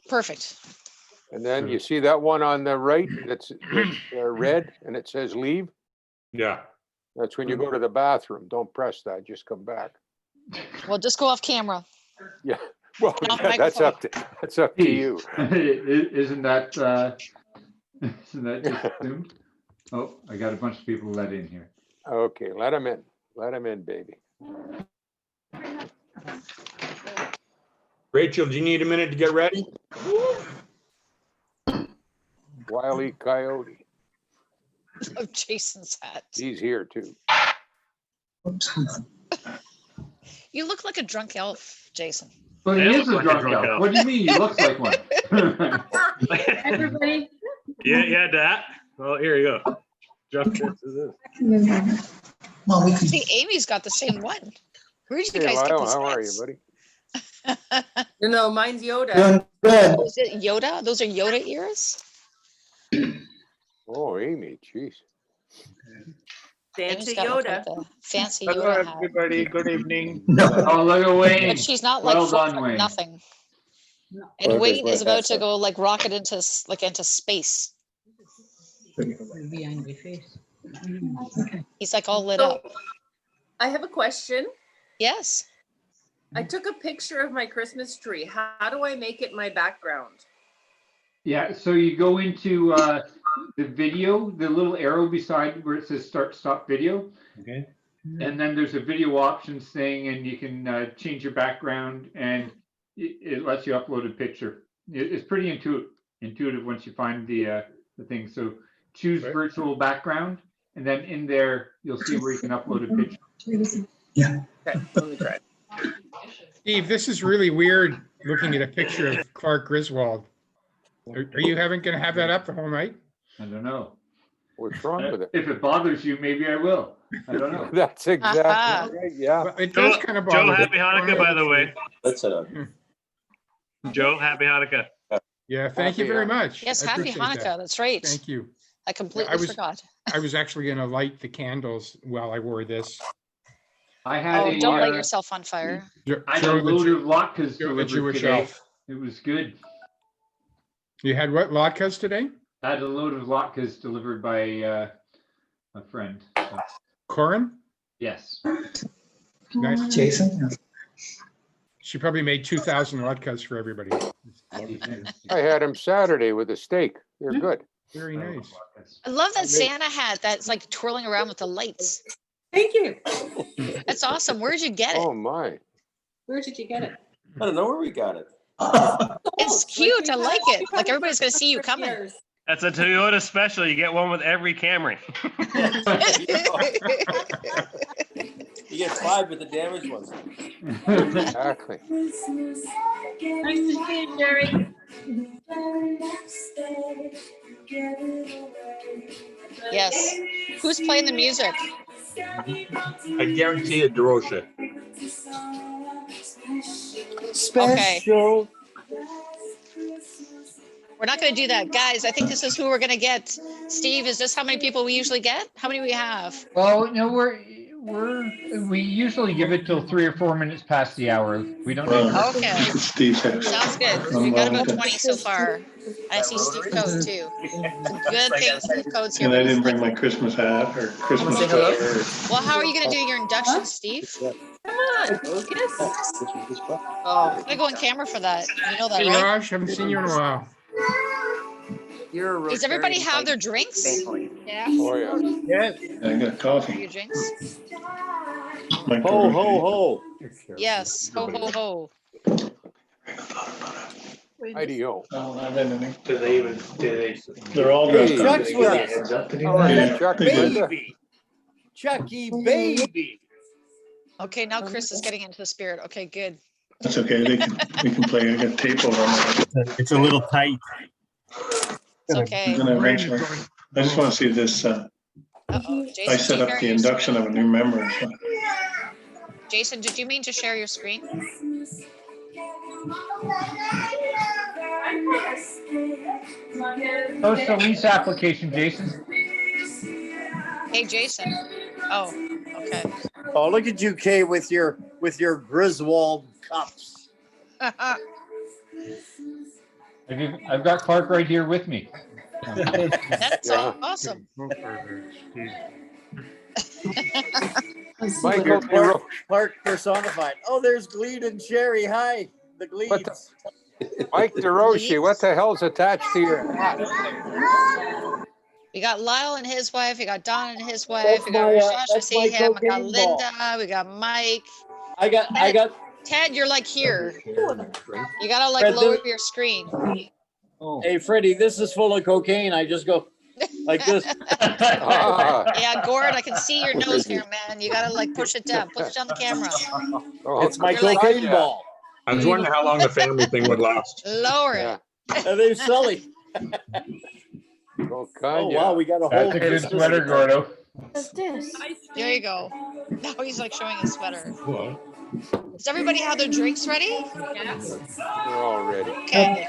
Perfect. And then you see that one on the right that's red and it says leave? Yeah. That's when you go to the bathroom. Don't press that, just come back. Well, just go off camera. Yeah, well, Off that's up to you. Isn't that just assumed? Oh, I got a bunch of people let in here. Okay, let them in. Let them in, baby. Rachel, do you need a minute to get ready? Wile E. Coyote. Oh, Jason's hat. He's here too. You look like a drunk elf, Jason. Well, he I is look a like a drunk drunk elf. elf. What do you mean? He looks like one. Everybody. Yeah, that. Well, here you go. Drunk this is this. Well, we can. See, Amy's got the same one. Where did you Hey, guys get Lyle, these how are you, hats? buddy? No, mine's Yoda. Doing good. Is it Yoda? Those are Yoda ears? Oh, Amy, jeez. Amy's Fancy got like Yoda. the fancy Hello, Yoda hat. everybody. Good evening. No. Oh, look at Wayne. But she's not like Well full done, of Wayne. nothing. And Perfect, Wayne is right, about that's to it. go like rocket into into space. Behind my face. Okay. He's like all lit So, up. I have a question. Yes. I took a picture of my Christmas tree. How do I make it my background? Yeah, so you go into the video, the little arrow beside where it says start stop video. Okay. And then there's a video options thing and you can change your background and it lets you upload a picture. It's pretty intuitive once you find the thing. So choose Right. virtual background and then in there, you'll see where you can upload a picture. Yeah. Okay, let me try it. Steve, this is really weird looking at a picture of Clark Griswold. Are you going to have that up the whole night? I don't know. What's wrong with it? If it bothers you, maybe I will. I don't know. That's exactly Aha. right, yeah. Well, it does kind of bother Joe, me. happy Hanukkah, by the way. That's it. Joe, happy Hanukkah. Yeah, thank you Happy very much. Yes, I happy appreciate Hanukkah. that. That's right. Thank you. I completely I was- forgot. I was actually going to light the candles while I wore this. I had Oh, don't light a, yourself on fire. I had a Joe, load of latkes the delivered Jewish today. elf. It was good. You had what, latkes today? I had a load of latkes delivered by a friend. So, Corin? yes. Nice. Jason? She probably made 2,000 latkes for everybody. I had him Saturday with a steak. They're good. Very nice. I love that Amazing. Santa hat that's like twirling around with the lights. Thank you. That's awesome. Where'd you get it? Oh, my. Where did you get it? I don't know where we got it. It's cute. I like it. Like everybody's going to see you coming. That's a Toyota special. You get one with every Camry. You get 5 with the damaged ones. Exactly. Nice to see you, Jerry. Yes. Who's playing the music? I guarantee you, DeRocha. Special. We're not going to do that. Guys, I think this is who we're going to get. Steve, is this how many people we usually get? How many we have? Well, no, we usually give it till 3 or 4 minutes past the hour. We don't. Okay. Steve's here. Sounds good. We've got about 20 so far. I see Steve Coates too. It's a good thing Steve Coates here. And I didn't bring my Christmas hat or Christmas Say hello? sweater. Well, how are you going to do your induction, Steve? Come on. Yes. Oh, I go on camera for that. You know that, Hey, right? Raj, haven't seen you in a while. You're a Does everybody have their drinks? Yeah. Oh, yeah. I got Your coffee. drinks? My Ho, coffee. ho, ho. Yes. Ho, ho, ho. IDO. I don't have anything. Do they? They're all Hey, dressed up. Chuck's with us. Heads up, did he? How are you, Yeah. Chuck? Brenda? Baby. Chucky, baby. Okay, now Chris is getting into the spirit. Okay, good. That's okay. We can play. I got tape over my. It's a little tight. It's okay. I'm gonna eventually. I just want to see this. Uh-oh. I Jason, set do you up share the your induction screen? of a new member. So. Jason, did you mean to share your screen? Oh, it's the lease application, Jason. Hey, Jason. Oh, okay. Oh, look at you, Kay, with your Griswold cups. I've got Clark right here with me. That's Yeah. awesome. Go further, Steve. Mike You're Clark, DeRoche, Clark personified. Oh, there's Gleed and Sherry. Hi, the What the- Gleeds. Mike DeRoche, what the hell's attached to your hat? We got Lyle and his wife. We got Don and his wife. We got Rashash. I that's see my him. We got cocaine ball. Linda. We got Mike. I got. Ted, you're like here. You gotta like Fred, lower this- your screen. Hey, Freddie, this is full of cocaine. I just go like this. Ah, Yeah, Gord, I can see your nose here, man. You gotta like push it down. Push it down the camera. oh, It's my You're like- cocaine yeah. ball. I was wondering how long the family thing would last. Lower Yeah. it. And they're silly. Oh, Oh, wow, we got a whole. That's a good sweater, Gordo. What's this? There you go. Now he's like showing his sweater. Does everybody have their drinks ready? We're all ready. Okay.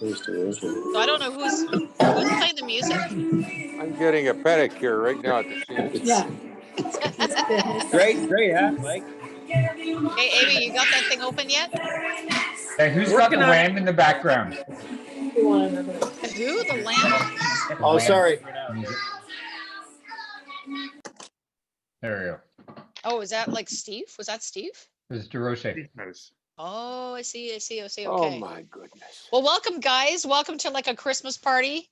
So I don't know who's playing the music. I'm getting a pedicure right now at the scene. Yeah. Great hat, Mike. Hey, Amy, you got that thing open yet? Hey, who's got the Working on it. wham in the background? The who? The lamp? Oh, sorry. There we go. Oh, is that like Steve? Was that Steve? This is DeRoche. Oh, I see. Oh, Okay. my goodness. Well, welcome, guys. Welcome to like a Christmas party.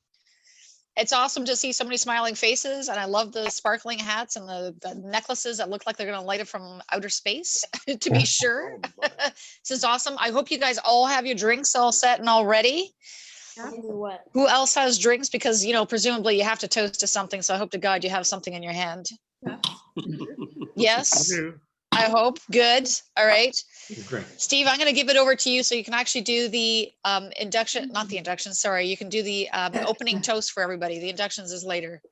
It's awesome to see so many smiling faces, and I love the sparkling hats and the necklaces that look like they're going to light up from outer space, to be sure. Oh, my. This is awesome. I hope you guys all have your drinks all set and all ready. What? Who else has drinks? Because, you know, presumably you have to toast to something. So I hope to God you have something in your hand. Yes, I hope. Good. All right. Steve, I'm going to give it over to you so you can actually do the induction, not the induction, sorry. You can do the opening toast for everybody. The inductions is later.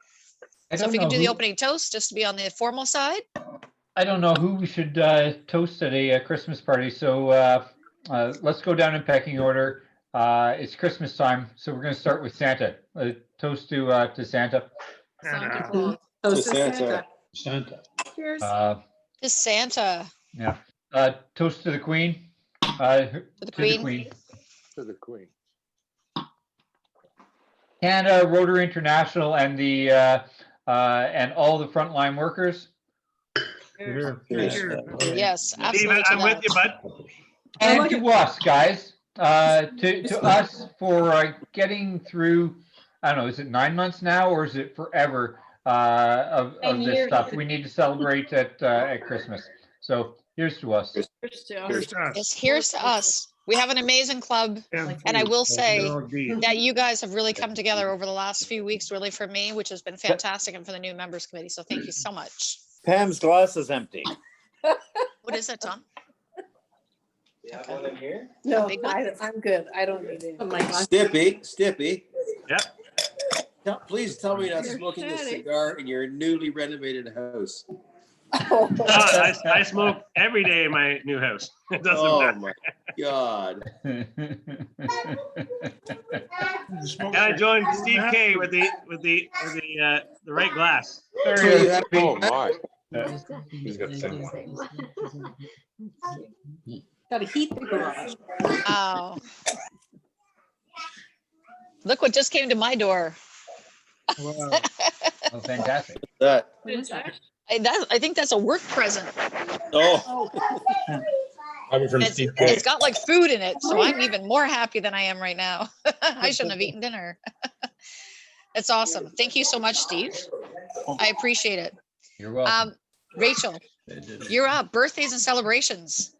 So if you can do the opening toast, just to be on the formal side. I don't know who we should toast at a Christmas party. So let's go down in pecking order. It's Christmas time, so we're going to start with Santa. Toast to Santa. Santa Claus. To Santa. Cheers. To Santa. Yeah. Toast to the Queen. To the Queen. To the Queen. Canada, Rotary International, and the and all the frontline workers. Yes, Steve, absolutely. I'm with you, bud. And to us, guys, to us for getting through, I don't know, is it 9 months now or is it forever of this stuff? We need to celebrate at Christmas. So here's to us. Yes, here's to us. We have an amazing club. And I will say that you guys have really come together over the last few weeks, really for me, which has been fantastic, and for the new members committee. So thank you so much. Pam's glass is empty. What is that, Tom? You have one in here? No, big one? I'm good. I don't need it. Oh my gosh. Stippy. Yep. Please tell me you're not smoking this cigar in your newly renovated house. Oh, No, I smoke every day in my new house. It doesn't Oh matter. my God. And I joined Steve K with the right glass. Oh, my. He's got the same one. gotta heat the garage. Oh. Look what just came to my door. Wow. Oh, fantastic. That. I think that's a work present. Oh. It's got like food in it, so I'm even more happy than I am right now. I shouldn't have eaten dinner. It's awesome. Thank you so much, Steve. I appreciate it. You're welcome. Rachel, you're up. Birthdays and celebrations.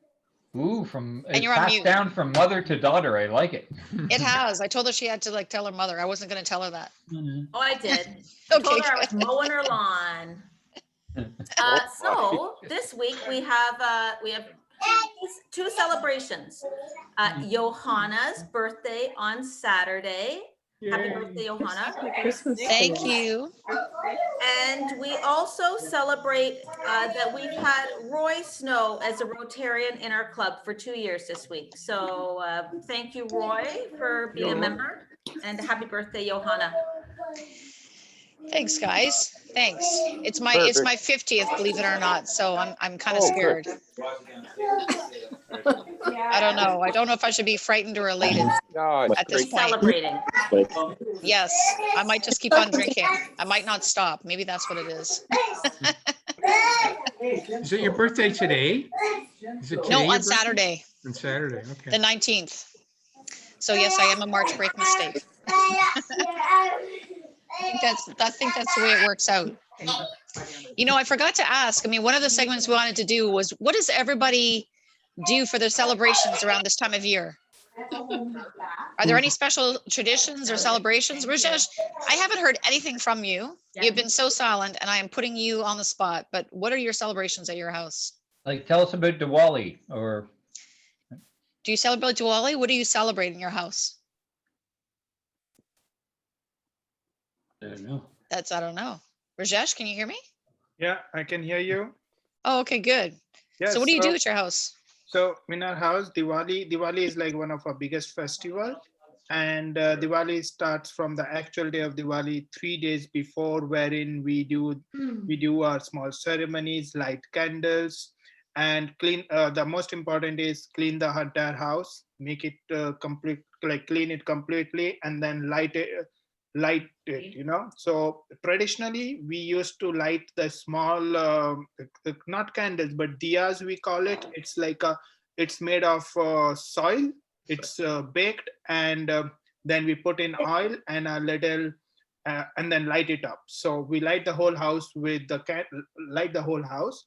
Ooh, And it's you're on passed mute. down from mother to daughter. I like it. It has. I told her she had to like tell her mother. I wasn't going to tell her that. Oh, I did. I Okay. told her I was mowing her lawn. So this week we have two celebrations. Johanna's birthday on Saturday. Happy birthday, Johanna. Thank you. And we also celebrate that we've had Roy Snow as a Rotarian in our club for 2 years this week. So thank you, Roy, for being a member, and happy birthday, Johanna. Thanks, guys. Thanks. It's my 50th, believe it or not. So I'm kind of Oh, scared. good. I don't know. I don't know if I should be frightened or elated No, it's at this great. point. Celebrating. Yes, I might just keep on drinking. I might not stop. Maybe that's what it is. Is it your birthday today? Is it today? No, your on birthday? Saturday, On Saturday, the okay. 19th. So yes, I am a March break mistake. I think that's the way it works out. You know, I forgot to ask. I mean, one of the segments we wanted to do was, what does everybody do for their celebrations around this time of year? Are there any special traditions or celebrations? Rajesh, I haven't heard anything from you. You've been so silent, and I am putting you on the spot. But what are your celebrations at your house? Like, tell us about Diwali, or Do you celebrate Diwali? What do you celebrate in your house? I don't know. I don't know. Rajesh, can you hear me? Yeah, I can hear you. Oh, okay, good. Yes. So what do you do at your house? So in our house, Diwali is like one of our biggest festival. And Diwali starts from the actual day of Diwali 3 days before, wherein we do our small ceremonies, light candles, and clean. The most important is clean the entire house, make it complete, like clean it completely, and then light it. You know, so traditionally we used to light the small not candles but diyas, we call it. It's like it's made of soil. It's baked, and then we put in oil and a little and then light it up. So we light the whole house with light the whole house,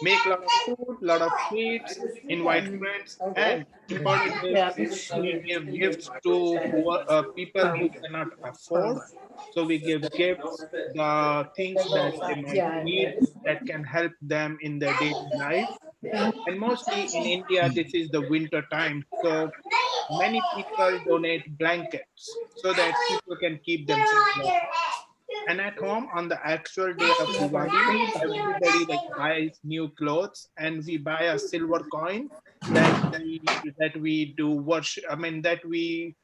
make a lot of food, lot of sweets, invite friends, and important is we give gifts to people who cannot afford. So we give gifts, the things that they might need that can help them in their daily life. And mostly in India, this is the winter time. So many people donate blankets so that people can keep themselves warm. And at home on the actual day of Diwali, everybody like buys new clothes, and we buy a silver coin that we do worship. I mean that we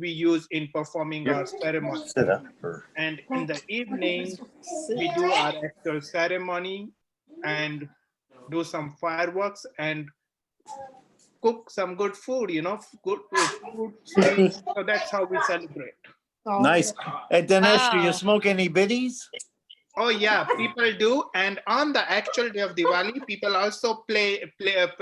use in performing our ceremony. And in the evening, we do our actual ceremony and do some fireworks and cook some good food, you know, good food, sweets. So that's how we celebrate. Nice. Hey, Dinesh, do you Wow. smoke any biddies? Oh yeah, people do. And on the actual day of Diwali, people also play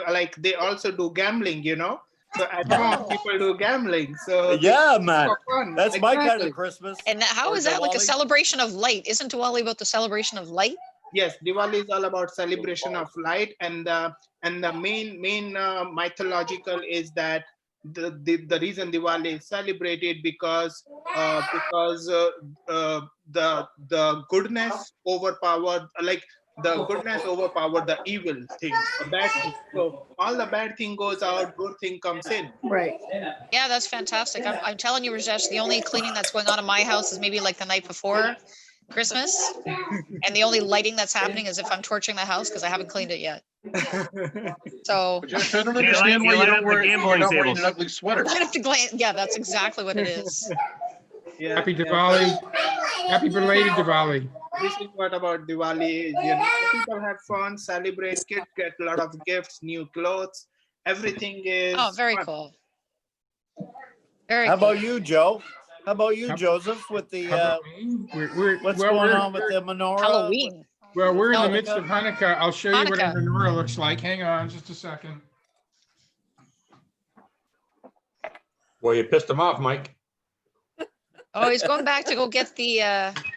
like they also do gambling, you know. So at home, people do gambling. So Yeah, man. fun. That's my kind Exactly. of Christmas. And how Or is that like a Diwali? celebration of light? Isn't Diwali about the celebration of light? Yes, Diwali is all about celebration of light, and the main mythological is that the reason Diwali is celebrated because the goodness overpowered, like the goodness overpowered the evil things, the bad things. So all the bad thing goes out, good thing comes in. Right. Yeah, that's fantastic. I'm telling you, Rajesh, the only cleaning that's going on in my house is maybe like the night before Christmas. And the only lighting that's happening is if I'm torching the house because I haven't cleaned it yet. So Just I don't understand why you don't wear, you're not wearing an ugly sweater. I have to glance. Yeah, that's exactly what it is. Yeah. Happy Diwali. Happy belated Diwali. This is what about Diwali is, you know, people have fun, celebrate, kids get a lot of gifts, new clothes, everything is Oh, very fun. cool. Very How cool. about you, Joe? How about you, How- Joseph, with the, How about me? what's well, going we're- on with the menorah? Halloween. Well, we're in the No. midst of Hanukkah. I'll show you what a Hanukkah. menorah looks like. Hang on just a second. Well, you pissed him off, Mike. Oh, he's going back to go get the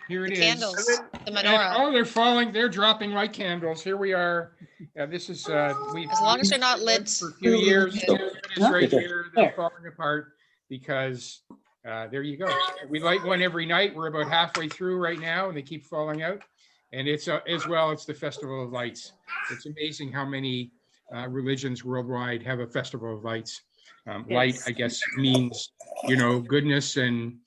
Here it is. candles, the And, menorah. oh, they're falling. They're dropping like candles. Here we are. Yeah, this is we've As long as they're not lit. for a few years. It is right here. They're falling apart because there you go. We light one every night. We're about halfway through right now, and they keep falling out. And it's as well. It's the Festival of Lights. It's amazing how many religions worldwide have a Festival of Lights. Light, I guess, means, you know, goodness and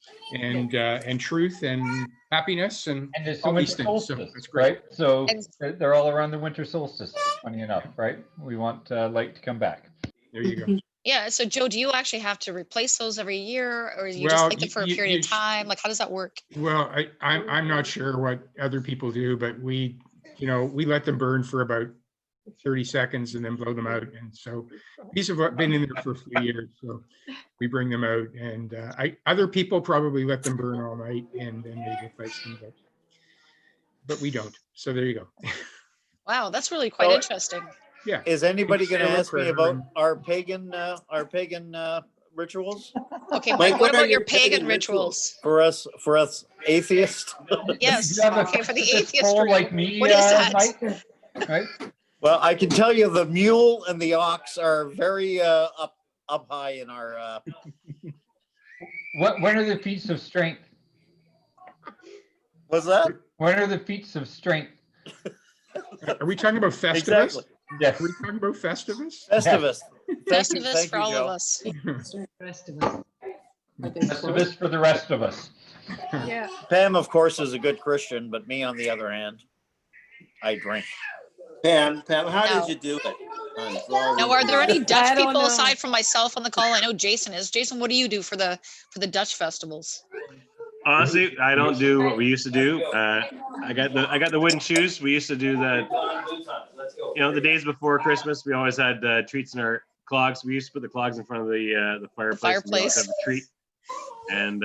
truth and happiness and and it's all the these winter things. So solstice, that's great. right? So And- they're all around the winter solstice, funny enough, right? We want light to come back. There you go. Yeah. So Joe, do you actually have to replace those every year, or you Well, just light them for a you- period you of sh- time? Like, how does that work? Well, I'm not sure what other people do, but we let them burn for about 30 seconds and then blow them out. And so these have been in there for a few years. So we bring them out, and other people probably let them burn all night and then they replace them, but we don't. So there you go. Wow, that's really quite So- interesting. Yeah. Is anybody It's going to Sarah ask me Critter about and- our pagan Okay, rituals Mike, Mike, what what are about your your pagan pagan rituals? for us atheists? Yes, You have a okay, for the specific atheist poll group. like me, What is that? Mike? Right? Well, I can tell you the mule and the ox are very up high in our. When are the feats of strength? What's that? When are the feats of strength? Are we talking about Festivus? Exactly. Yes. Are we talking about Festivus? Festivus. Festivus Thank for you, all Joe. of us. Festivus for the rest of us. Yeah. Pam, of course, is a good Christian, but me, on the other hand, I drink. Pam, how No. did you do it? For all Now, these are there any years? Dutch I don't people know. aside from myself on the call? I know Jason is. Jason, what do you do for the Dutch festivals? Honestly, I don't do what we used to do. I got the wooden shoes. We used to do the days before Christmas. We always had treats in our clogs. We used to put the clogs in front of the fireplace. And we always Fireplace. have a treat. And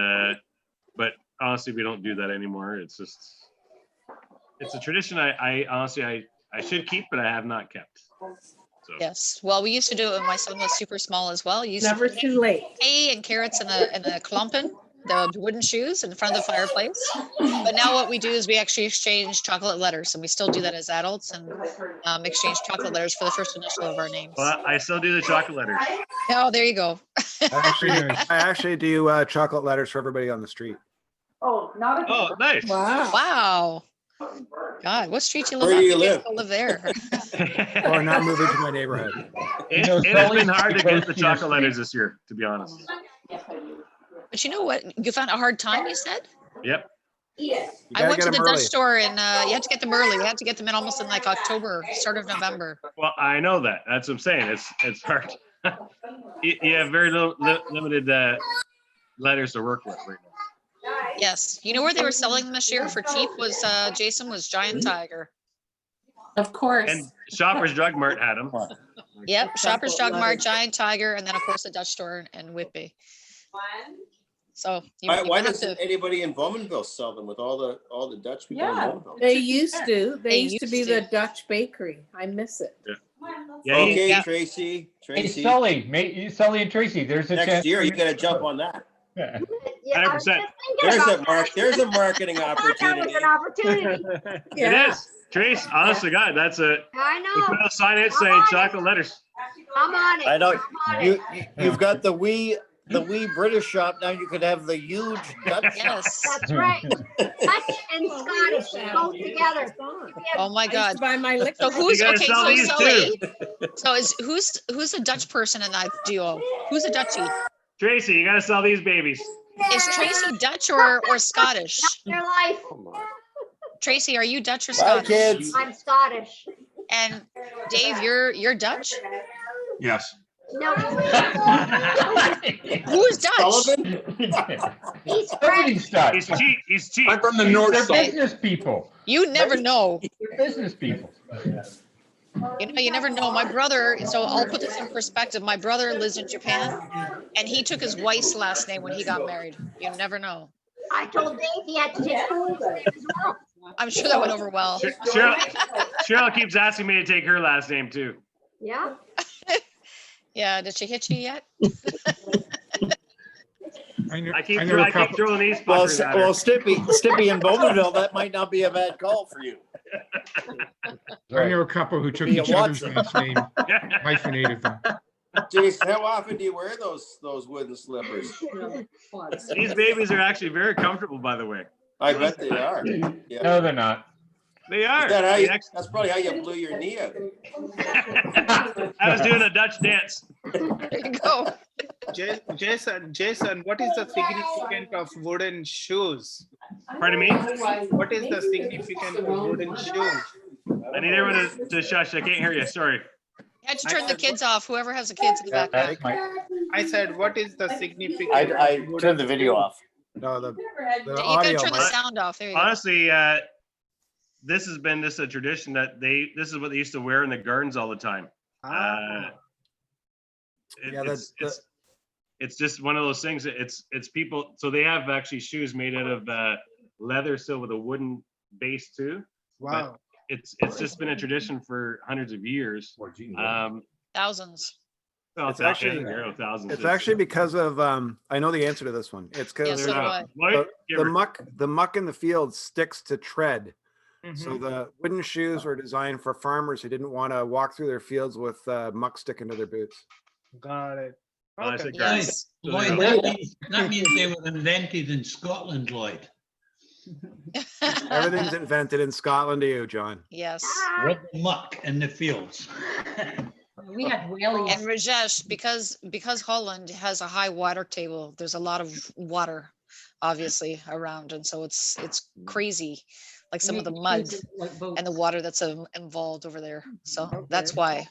but honestly, we don't do that anymore. It's a tradition. I honestly I should keep, but I have not kept. So. Yes. Well, we used to do it when my son was super small as well. You used Never to too late. hay and carrots in a klompen, the wooden shoes in front of the fireplace. But now what we do is we actually exchange chocolate letters, and we still do that as adults, and exchange chocolate letters for the first initial of our names. Well, I still do the chocolate letters. Oh, there you go. I actually do chocolate letters for everybody on the street. Oh, nice. Wow. God, what street you live Where on? do you Maybe I live? still live there. Or not moving to my neighborhood. It has been hard to get the chocolate letters this year, to be honest. But you know what? You found a hard time, you said? Yep. I went to the Dutch store and you had to get them early. You had to get them in almost in like October, start of November. Well, I know that. That's what I'm saying. It's hard. You have very limited letters to work with right now. Yes. You know where they were selling them this year for cheap was Jason was Giant Tiger. Of course. And Shoppers Drug Mart had them. Yep. Shoppers Drug Mart, Giant Tiger, and then of course the Dutch store in Whitby. So Why have doesn't anybody in Bowmanville sell them with all the Dutch people in Yeah, Bowmanville? they used to. They They used to be used the to. Dutch bakery. I miss it. Yeah, Okay, Yeah. Tracy. Hey, Sully and Tracy, there's a chance. Next year, for you gotta jump on that. Yeah. 100%. There's a marketing opportunity. It is. Trace, honest to God, that's a. I We put know. a sign it saying chocolate letters. I'm on it. I know I'm on it. you've got the wee British shop. Now you could have the huge Dutch shop. Yes. That's right. Dutch and Scottish go together. Oh my I used God. to buy my liquor. So who's gotta okay? sell So these Sully. So who's a Dutch person in that duo? Who's a Dutchie? Tracy, you gotta sell these babies. Is Tracy Dutch or Scottish? Your life. Tracy, are you Dutch or Bye, Scottish? kids. I'm Scottish. And Dave, you're Dutch? Yes. No, Who's Dutch? Sullivan? he's French. Somebody's Dutch. He's cheap. He's cheap. I'm from the north They're side. business people. You never know. They're business people. You never know. My brother, so I'll put this in perspective. My brother lives in Japan and he took his wife's last name when he got married. You never know. I told Dave he had to take Cool's name as well. I'm sure that went over well. Cheryl keeps asking me to take her last name too. Yeah. Yeah, did she hit you yet? I keep know a couple- throwing these Well, fuckers at her. well, Stippy in Bowmanville, that might not be a bad call for you. I know a couple who took Be a each other's Watson. last name, hyphenated them. Jason, how often do you wear those wooden slippers? These babies are actually very comfortable, by the way. I bet they are. Yeah. No, they're not. They are. Is that how They you, actually- that's probably how you blew your knee out. I was doing a Dutch dance. There you go. Jason, what is the significance of wooden shoes? Pardon me? What is the significance of wooden shoes? I need everyone to shush. I can't hear you. Sorry. You had to turn the kids off, whoever has the kids in the back. That's my, I said, what is the significance? I of wooden turned the video shoes? off. No, the You gotta audio. turn the might- sound off. There you go. Honestly, this has been just a tradition that this is what they used to wear in the gardens all the time. It's just one of those things. It's people. So they have actually shoes made out of leather, so with a wooden base too. Wow. But it's just been a tradition for hundreds of years. Thousands. Well, It's actually thousands. It's actually because of I know the answer to this one. It's Yeah, because so do I. the muck in the field sticks to tread. So Mhm. the wooden shoes were designed for farmers who didn't want to walk through their fields with muck sticking to their boots. Got it. I Okay. said Yes. gardens. Lloyd, that means they were invented in Scotland, Lloyd. Everything's invented in Scotland to you, John. Yes. With the muck in the fields. We had whales. And Rajesh, because Holland has a high water table, there's a lot of water obviously around, and so it's crazy, like some of the mud and the water that's involved over there. So that's why.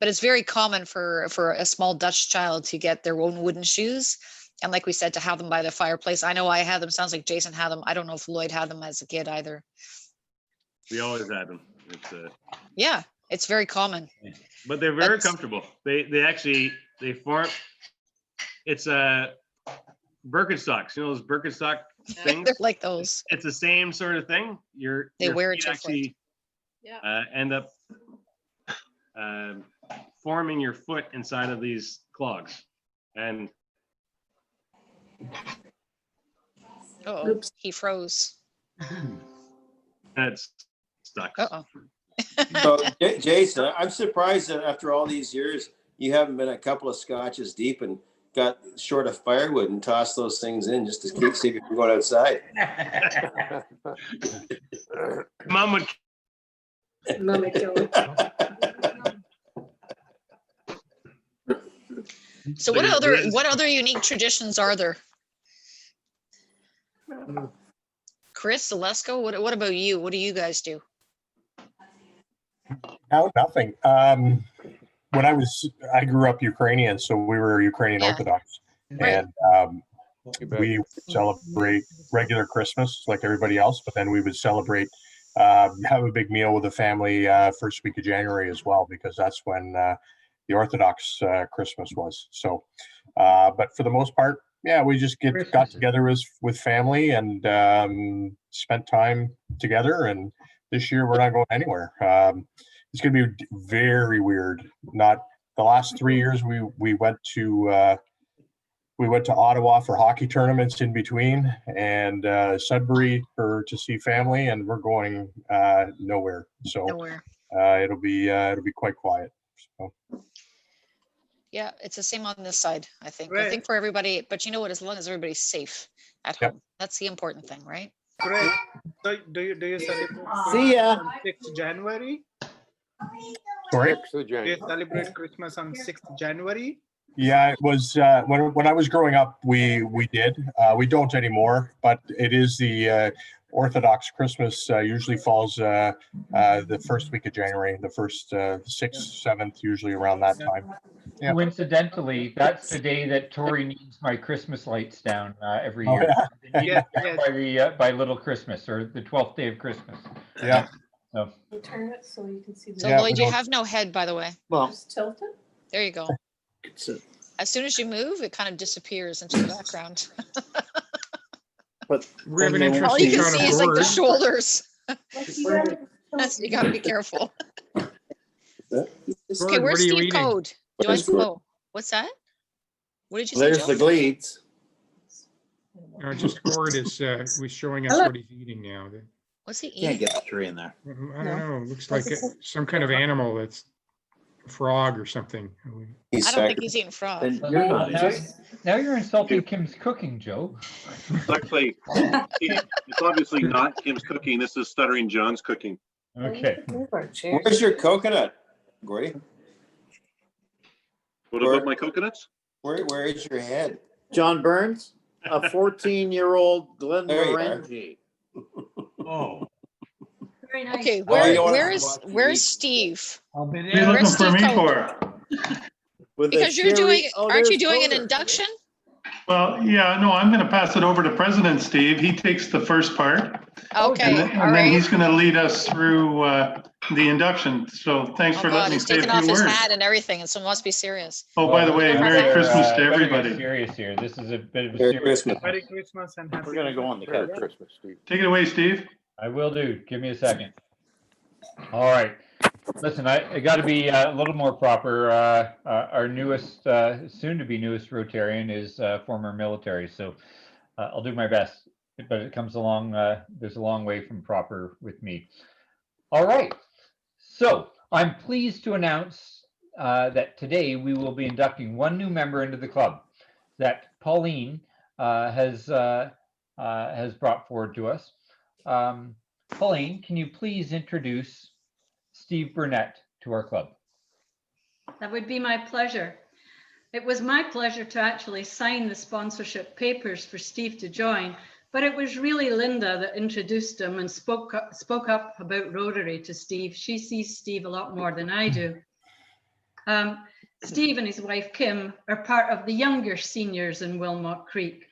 But it's very common for a small Dutch child to get their own wooden shoes, and like we said, to have them by the fireplace. I know I had them. Sounds like Jason had them. I don't know if Lloyd had them as a kid either. We always had them. Yeah, it's very common. But they're very comfortable. They form. It's Birkenstocks. You know those Birkenstock things? They're like those. It's the same sort of thing. They wear it feet to actually end up forming your foot inside of these clogs, and Oops. He froze. it's stuck. So, Jason, I'm surprised that after all these years, you haven't been a couple of scotches deep and got short of firewood and tossed those things in just to see if you can go outside. Mom would. Mom would kill him. So what other unique traditions are there? Chris, Zalesko, what about you? What do you guys do? No, nothing. When I grew up Ukrainian, so we were Ukrainian Orthodox, and we celebrate regular Christmas like everybody else, but then we would celebrate, have a big meal with the family first week of January as well, because that's when the Orthodox Christmas was. So, but for the most part, yeah, we just got together with family and spent time together. And this year we're not going anywhere. It's going to be very weird. Not the last 3 years we went to Ottawa for hockey tournaments in between, and Sudbury to see family, and we're going nowhere. So it'll be quite quiet. So. Yeah, it's the same on this side, I think. I think for everybody, but you know what, as long as everybody's safe at home, that's the important thing, right? Great. So do you celebrate See ya. on 6th January? Sorry? Do you celebrate Christmas on 6th January? Yeah, it was when I was growing up, we did. We don't anymore, but it is the Orthodox Christmas usually falls the first week of January, the first 6th, 7th, usually around that time. Yeah. Coincidentally, that's the day that Tori needs my Christmas lights down every year. By Little Christmas, or the 12th day of Christmas. Yeah. So Turn it so you can see the. So Lloyd, you have no head, by the way. Well, Just tilt it. There you go. As soon as you move, it kind of disappears into the background. But We have an all interesting you can shot see of is like the bird. shoulders. You gotta be careful. Okay, Bird, where's what are you Steve eating? Code? Do I? Oh, what's that? What did you say, there's Joe? the Gleeds. Just Gord was showing us what he's eating now. What's he Can't eating? get the tree in there. I don't know. It looks like some kind of animal that's a frog or something. I don't think he's eating frog. now you're insulting Kim's cooking, Joe. It's actually, it's obviously not Kim's cooking. This is Stuttering John's cooking. Okay. Where's your coconut, Gordy? What about my coconuts? Where is your head? John Burns, a 14-year-old Glen There you are. Morengi. Oh. Very nice. Okay, Oh, where's Steve? What are you looking for me for? With a Because you're cherry- doing, oh, aren't you there's doing an Coder. induction? Well, yeah, no, I'm going to pass it over to President Steve. He takes the first part. Okay, And all then right. he's going to lead us through the induction. So thanks Oh for God, letting me he's say a taking few off his words. hat and everything, and so it must be serious. Oh, by the way, Merry Christmas to everybody. Serious here. This is a bit of a Merry serious. Christmas. Merry Christmas and happy. We're gonna go on the Merry couch. Christmas, Steve. Take it away, Steve. I will do. Give me a second. All right. Listen, I got to be a little more proper. Our newest, soon-to-be newest Rotarian is former military, so I'll do my best. But it comes along. There's a long way from proper with me. All right. So I'm pleased to announce that today we will be inducting one new member into the club that Pauline has brought forward to us. Pauline, can you please introduce Steve Burnett to our club? That would be my pleasure. It was my pleasure to actually sign the sponsorship papers for Steve to join, but it was really Linda that introduced him and spoke up about Rotary to Steve. She sees Steve a lot more than I do. Steve and his wife Kim are part of the younger seniors in Wilmot Creek.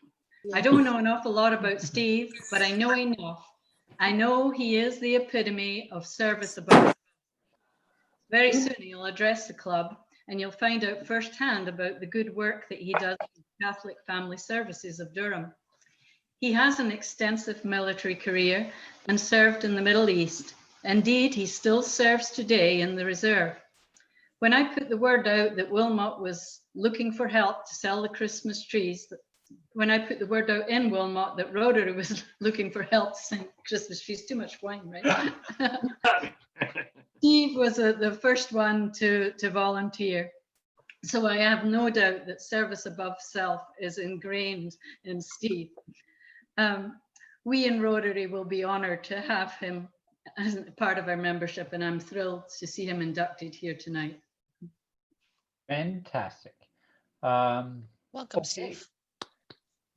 I don't know an awful lot about Steve, but I know enough. I know he is the epitome of service above. Very soon he'll address the club and you'll find out firsthand about the good work that he does in Catholic Family Services of Durham. He has an extensive military career and served in the Middle East. Indeed, he still serves today in the reserve. When I put the word out that Wilmot was looking for help to sell the Christmas trees, when I put the word out in Wilmot that Rotary was looking for help to sell Christmas trees, too much wine, right? Steve was the first one to volunteer. So I have no doubt that service above self is ingrained in Steve. We in Rotary will be honored to have him as part of our membership, and I'm thrilled to see him inducted here tonight. Fantastic. Welcome, okay. Steve.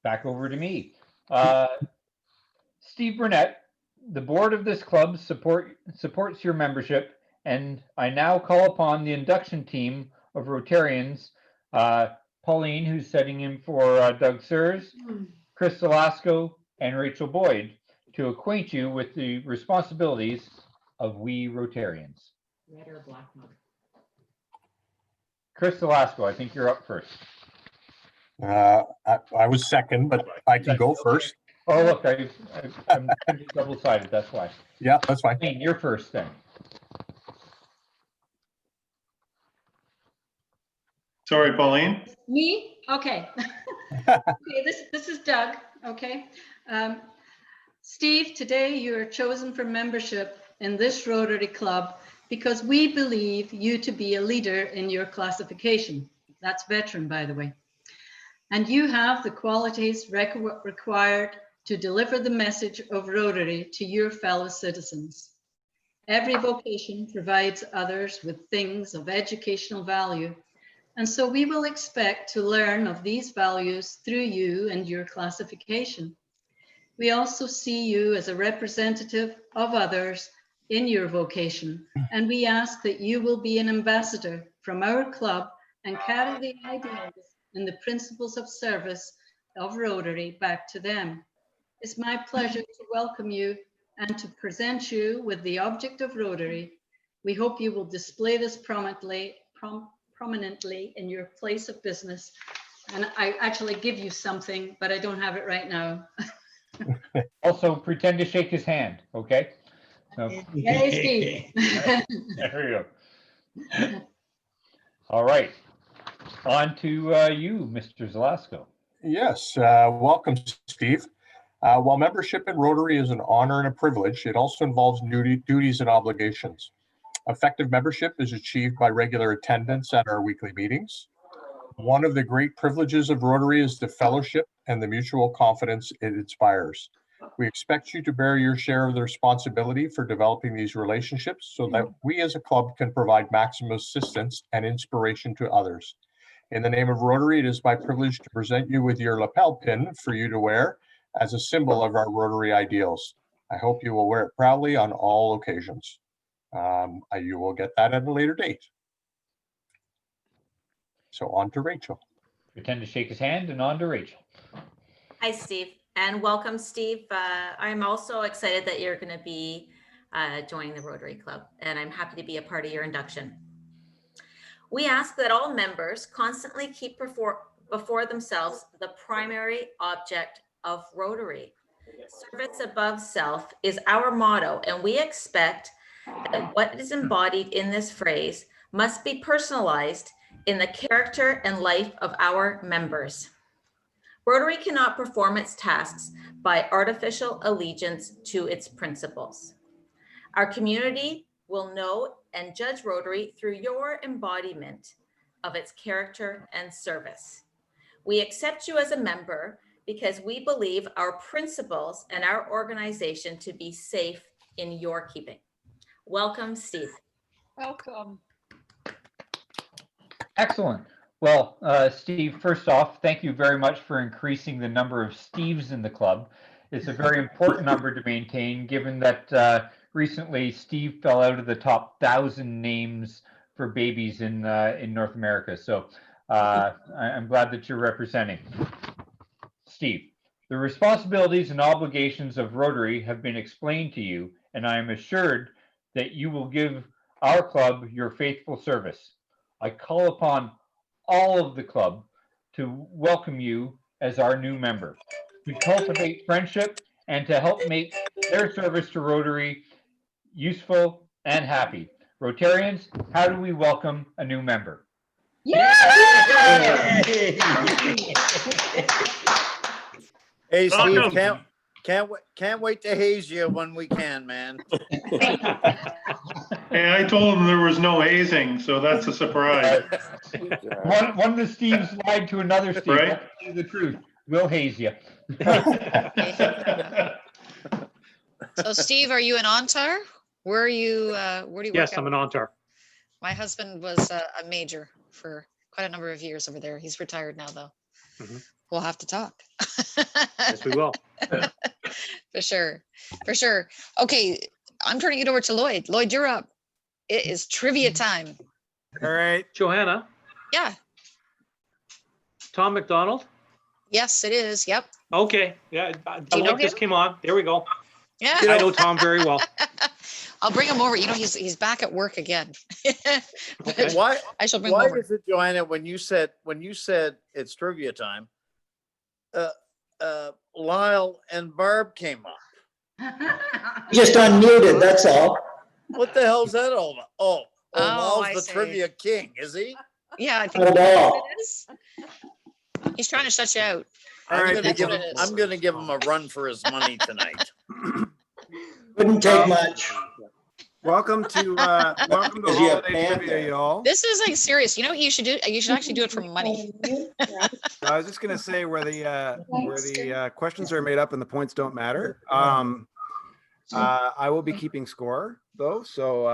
Back over to me. Steve Burnett, the board of this club supports your membership, and I now call upon the induction team of Rotarians, Pauline, who's setting in for Doug Sears, Chris Velasco, and Rachel Boyd, to acquaint you with the responsibilities of we Rotarians. Red or black mug? Chris Velasco, I think you're up first. I was second, but I can go first. Oh, look, I'm double-sided, that's why. Yeah, that's fine. Pauline, you're first then. Sorry, Pauline. Me? Okay. Okay, this is Doug. Okay. Steve, today you are chosen for membership in this Rotary Club because we believe you to be a leader in your classification. That's veteran, by the way. And you have the qualities required to deliver the message of Rotary to your fellow citizens. Every vocation provides others with things of educational value. And so we will expect to learn of these values through you and your classification. We also see you as a representative of others in your vocation, and we ask that you will be an ambassador from our club and carry the ideals and the principles of service of Rotary back to them. It's my pleasure to welcome you and to present you with the object of Rotary. We hope you will display this prominently in your place of business. And I actually give you something, but I don't have it right now. Also, pretend to shake his hand, okay? So, Yay, Steve. there you go. All right. On to you, Mr. Zelasco. Yes, welcome, Steve. While membership in Rotary is an honor and a privilege, it also involves duties and obligations. Effective membership is achieved by regular attendance at our weekly meetings. One of the great privileges of Rotary is the fellowship and the mutual confidence it inspires. We expect you to bear your share of the responsibility for developing these relationships so that we as a club can provide maximum assistance and inspiration to others. In the name of Rotary, it is my privilege to present you with your lapel pin for you to wear as a symbol of our Rotary ideals. I hope you will wear it proudly on all occasions. You will get that at a later date. So on to Rachel. Pretend to shake his hand and on to Rachel. Hi, Steve, and welcome, Steve. I'm also excited that you're going to be joining the Rotary Club, and I'm happy to be a part of your induction. We ask that all members constantly keep before themselves the primary object of Rotary. Service above self is our motto, and we expect that what is embodied in this phrase must be personalized in the character and life of our members. Rotary cannot perform its tasks by artificial allegiance to its principles. Our community will know and judge Rotary through your embodiment of its character and service. We accept you as a member because we believe our principles and our organization to be safe in your keeping. Welcome, Steve. Welcome. Excellent. Well, Steve, first off, thank you very much for increasing the number of Steves in the club. It's a very important number to maintain, given that recently Steve fell out of the top 1,000 names for babies in North America. So I'm glad that you're representing. Steve, the responsibilities and obligations of Rotary have been explained to you, and I am assured that you will give our club your faithful service. I call upon all of the club to welcome you as our new member, to cultivate friendship and to help make their service to Rotary useful and happy. Rotarians, how do we welcome a new member? Hey, Steve, Welcome. can't wait to haze you when we can, man. Hey, I told him there was no hazing, so that's a surprise. One of the Steves lied to another Steve. Right? Let's tell you the truth. We'll haze you. So Steve, are you in Ontar? Where are you, where do you work? Yes, at? I'm an Ontar. My husband was a major for quite a number of years over there. He's retired now, though. Mhm. We'll have to talk. Yes, we will. For sure. For sure. Okay, I'm turning it over to Lloyd. Lloyd, you're up. It is trivia time. All right. Johanna, Yeah. Tom McDonald. Yes, it is. Yep. Okay. Yeah, the you know link just him? came on. There we go. Yeah. I know Tom very well. I'll bring him over. You know, he's back at work again. But Why? I shall bring him Why over. is it, Joanna, when you said it's trivia time, Lyle and Barb came up? Just unmuted, that's all. What the hell's that all about? Oh, Oh, Lyle's I the see. trivia king, is he? Yeah, I think Not at that's all. what it is. He's trying to shut you out. I'm right, gonna give people. him. I'm gonna give him a run for his money tonight. Wouldn't take much. Welcome to Is he a holiday panther? trivia, y'all. This is like serious. You know what you should do? You should actually do it for money. I was just gonna say where the questions are made up and the points don't matter. I will be keeping score though, so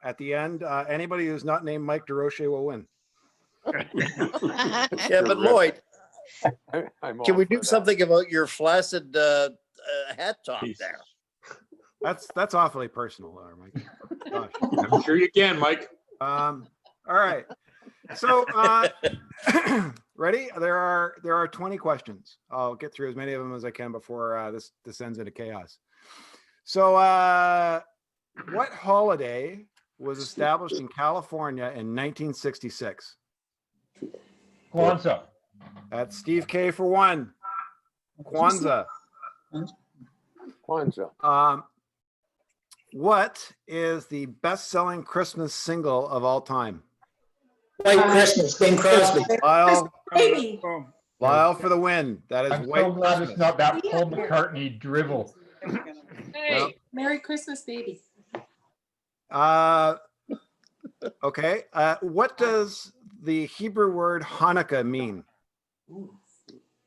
at the end, anybody who's not named Mike DeRoche will win. Yeah, but Lloyd, can we do something about your flaccid hat top there? That's awfully personal, Mike. Gosh. I'm sure you can, Mike. All right. So, ready? There are 20 questions. I'll get through as many of them as I can before this descends into chaos. So, what holiday was established in California in 1966? Kwanzaa. That's Steve K for one. Kwanzaa. Kwanzaa. What is the best-selling Christmas single of all time? White Christmas, Bing Crosby. Lyle, Baby. Lyle for the win. That is I'm White so glad it's Christmas. not that Paul McCartney drivel. Well, Merry Christmas, baby. okay. What does the Hebrew word Hanukkah mean?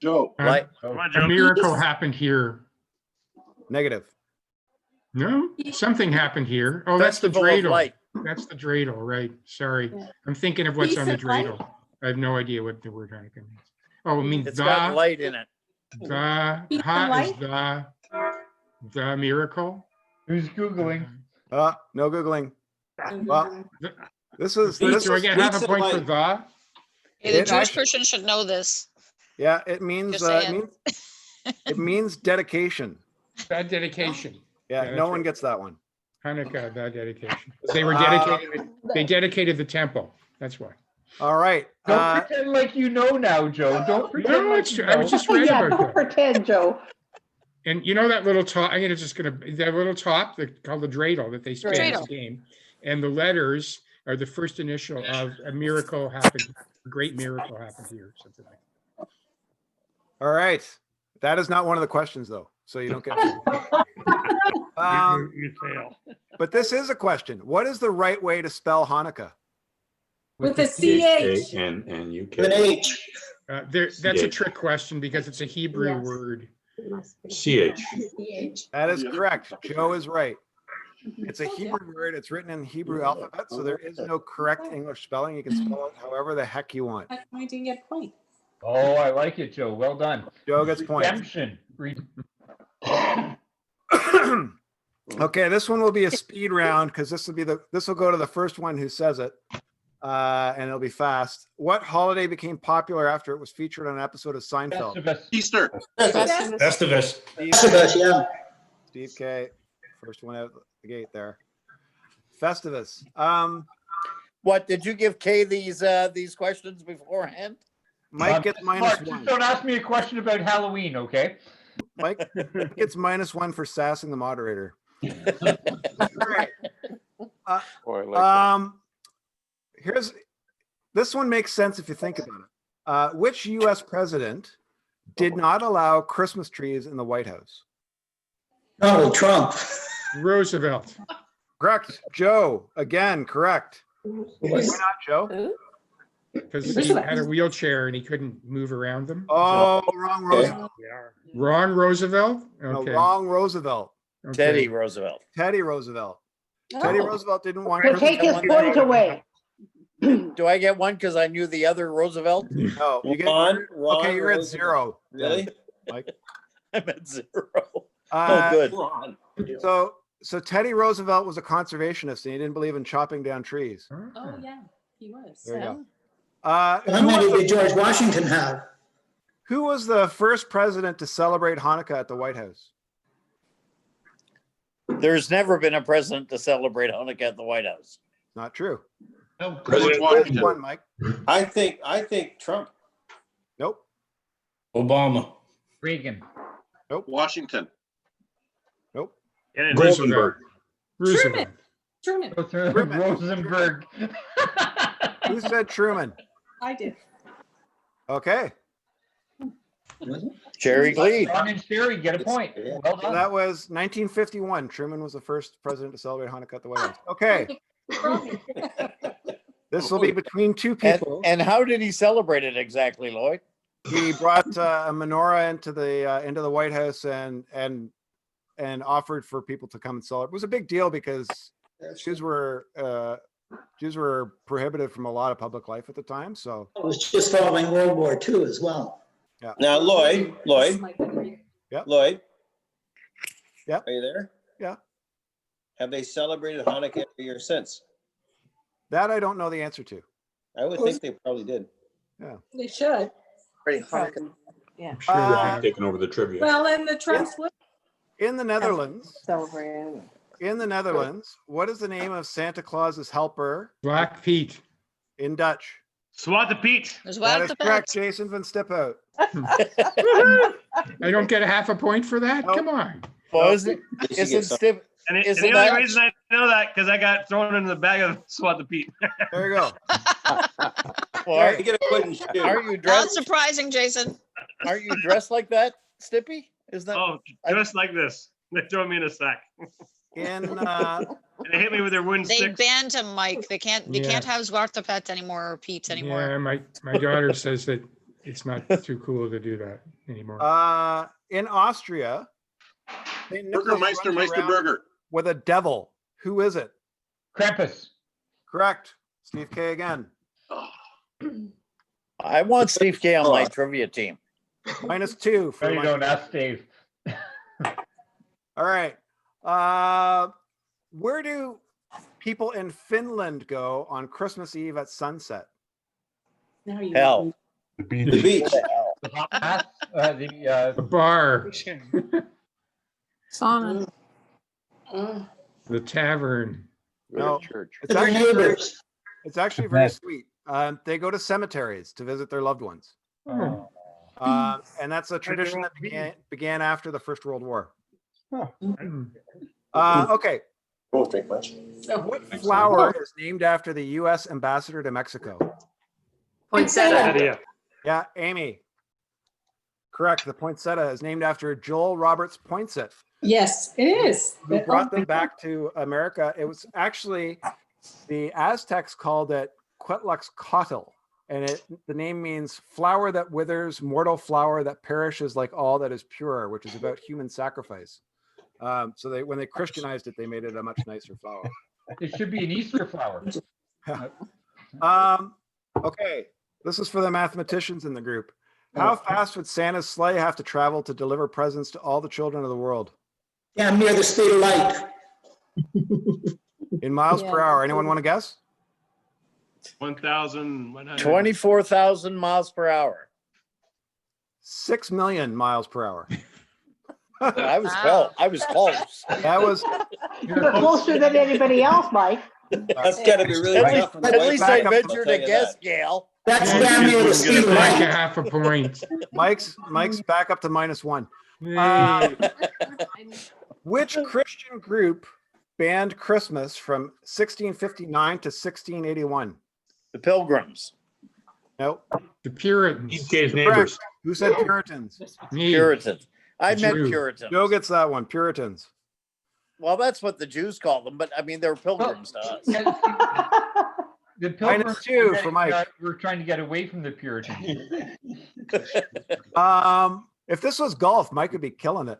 Joe. A Come on, Joe. miracle happened here. Negative. No, something happened here. Oh, that's the Festival of dreidel. Light. That's the dreidel, right? Sorry. Yeah. I'm thinking of what's on the Peace and light. dreidel. I have no idea what the word Hanukkah means. Oh, it means It's got the, light in it. the, Peace and ha is light. the miracle. Who's Googling? No Googling. Well, this is Do I get half a point for the? Hey, the It Jewish actually- person should know this. Yeah, it means, Just saying. it means dedication. Bad dedication. Yeah, Yeah, no that's one right. gets that one. Hanukkah, bad dedication. They were dedicated, they dedicated the temple. That's why. All right. Don't pretend like you know now, Joe. Don't pretend No, like it's you true. know. I was just read Yeah, about don't that. pretend, Joe. And you know that little top, I'm gonna that little top, called the dreidel that they spin in the Dreidel. game. And the letters are the first initial of a miracle happened, a great miracle happened here, something like that. All right. That is not one of the questions though, so you don't get. You fail. But this is a question. What is the right way to spell Hanukkah? With a CH. N-N-U-K. With an H. That's a CH. trick question because it's a Hebrew Yes. word. CH. CH. That is correct. Joe is right. It's a Hebrew word. It's written in Hebrew alphabet, so there is no correct English spelling. You can spell it however the heck you want. That's why I didn't get a point. Oh, I like it, Joe. Well done. Joe gets points. Redemption. Okay, this one will be a speed round because this will go to the first one who says it, and it'll be fast. What holiday became popular after it was featured on an episode of Seinfeld? Festivus. Easter. Festivus. Steve, Festivus, yeah. Steve K, first one out the gate there. Festivus. What, did you give Kay these questions beforehand? Mike gets minus Mark, one. just don't ask me a question about Halloween, okay? Mike gets minus one for sassing the moderator. All right. Boy, I like Here's this one makes sense if you think about it. Which U.S. president did not allow Christmas trees in the White House? Donald Trump. Roosevelt. Correct. Joe, again, correct. Why not, Joe? Because he had a wheelchair and he couldn't move around them. Oh, wrong Roosevelt. Wrong Roosevelt? No, Okay. wrong Roosevelt. Okay. Teddy Roosevelt. Teddy Roosevelt. Teddy Roosevelt didn't want He'll take his Christmas. point away. Do I get one because I knew the other Roosevelt? No, you get Ron okay. You're at Roosevelt. zero. Really? Mike. I'm at 0. Oh, good. Ron. So Teddy Roosevelt was a conservationist and he didn't believe in chopping down trees. Oh, yeah, he was. There you go. How many did George Washington have? Who was the first president to celebrate Hanukkah at the White House? There's never been a president to celebrate Hanukkah at the White House. Not true. No, President Which Washington. one, Mike? I think Trump. Nope. Obama. Reagan. Washington. Nope. And Roosevelt. Truman. Truman. Rosenberg. Who said Truman? I did. Okay. Cherry Glee. Ron and Sherry get a point. Well So done. that was 1951. Truman was the first president to celebrate Hanukkah at the White House. Okay. This will be between two people. And how did he celebrate it exactly, Lloyd? He brought a menorah into the White House and offered for people to come and celebrate. It was a big deal because Jews were prohibited from a lot of public life at the time. So It was just following World War II as well. yeah. Now, Lloyd. Yeah. Lloyd. Yeah. Are you there? Yeah. Have they celebrated Hanukkah every year since? That I don't know the answer to. I would think they probably did. Yeah. They should. I'm sure they've taken over the trivia. Well, and the Trumps would In the Netherlands, Celebrate. what is the name of Santa Claus's helper Black Pete. in Dutch? Zwarte Piet. There's That one is correct, Jason van Stiphout. I don't get a half a point for that? Nope. Come on. Well, isn't Steve? And Isn't the that- only reason I know that because I got thrown in the bag of Zwarte Piet. There you go. Well, I get a wooden shoe. Aren't you Not dressed? surprising, Jason. Aren't you dressed like that, Stippy? Is that? Oh, just like this. They throw me in a sack. In And they hit me with their wooden They sticks. banned him, Mike. They can't have Zwarte Piet anymore or Pete anymore. Yeah, my daughter says that it's not too cool to do that anymore. in Austria, Saint Nicholas Burgermeister, runs around Meisterburger. with a devil. Who is it? Krampus. Correct. Steve K again. I want Steve K on my trivia team. -2 for No, you Mike. don't. Ask Dave. All right. Where do people in Finland go on Christmas Eve at sunset? Hell. The beach. The beach. The hot bath, The bar, Sauna. the tavern. Go No, to church. it's Their actually, neighbors. it's actually very sweet. They go to cemeteries to visit their loved ones. Oh, And that's a tradition that began after the First World War. hmm. Okay, Won't drink much. what flower is named after the U.S. ambassador to Mexico? Poinsettia. Yeah, Amy. Correct. The poinsettia is named after Joel Roberts Poinsett, Yes, it is. who brought them back to America. It was actually the Aztecs called it Quetzalcoatl, and the name means flower that withers, mortal flower that perishes like all that is pure, which is about human sacrifice. So when they Christianized it, they made it a much nicer flower. It should be an Easter flower. Okay, this is for the mathematicians in the group. How fast would Santa's sleigh have to travel to deliver presents to all the children of the world? Yeah, I'm near the speed of light. In miles per hour. Anyone want to guess? 1,100. 24,000 miles per hour. 6 million miles per hour. I was close. I was close. That was You're closer than anybody else, Mike. That's gotta be really At least, tough. for my at wife least to I do, I'll ventured tell to you guess, that. Gail. That's Yeah, down near the give speed of Mike light. a half a point. Mike's back up to -1. Hey. Which Christian group banned Christmas from 1659 to 1681? The Pilgrims. Nope. The Puritans. EK's Correct. neighbors. Who said Puritans? Me. Puritans. I meant Jew. Puritans. Joe gets that one. Puritans. Well, that's what the Jews call them, but I mean, they're pilgrims to us. The Pilgrims -2 for Mike. We're trying to get away from the Puritans. If this was golf, Mike would be killing it.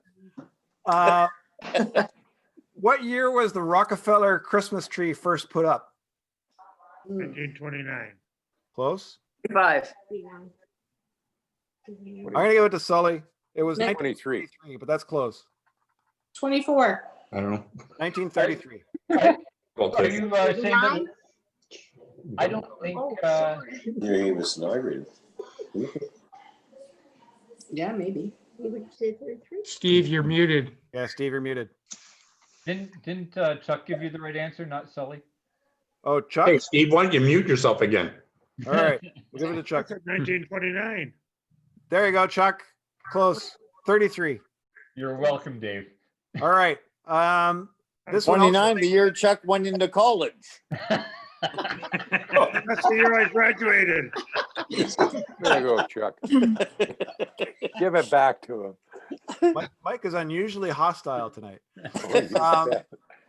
What year was the Rockefeller Christmas tree first put up? 1929. Close. 5. I'm gonna give it to Sully. It was 23. 1933, but that's close. 24. I don't know. 1933. Are you saying that? I don't think. Yeah, he was inaugurated. Yeah, maybe. Steve, you're muted. Yeah, Steve, you're muted. Didn't Chuck give you the right answer, not Sully? Oh, Chuck. Hey, Steve, why don't you mute yourself again? All right, we'll give it to Chuck. 1929. There you go, Chuck. Close. 33. You're welcome, Dave. All right. This one 29, the year Chuck went into college. That's the year I graduated. There you go, Chuck. Give it back to him. Mike is unusually hostile tonight.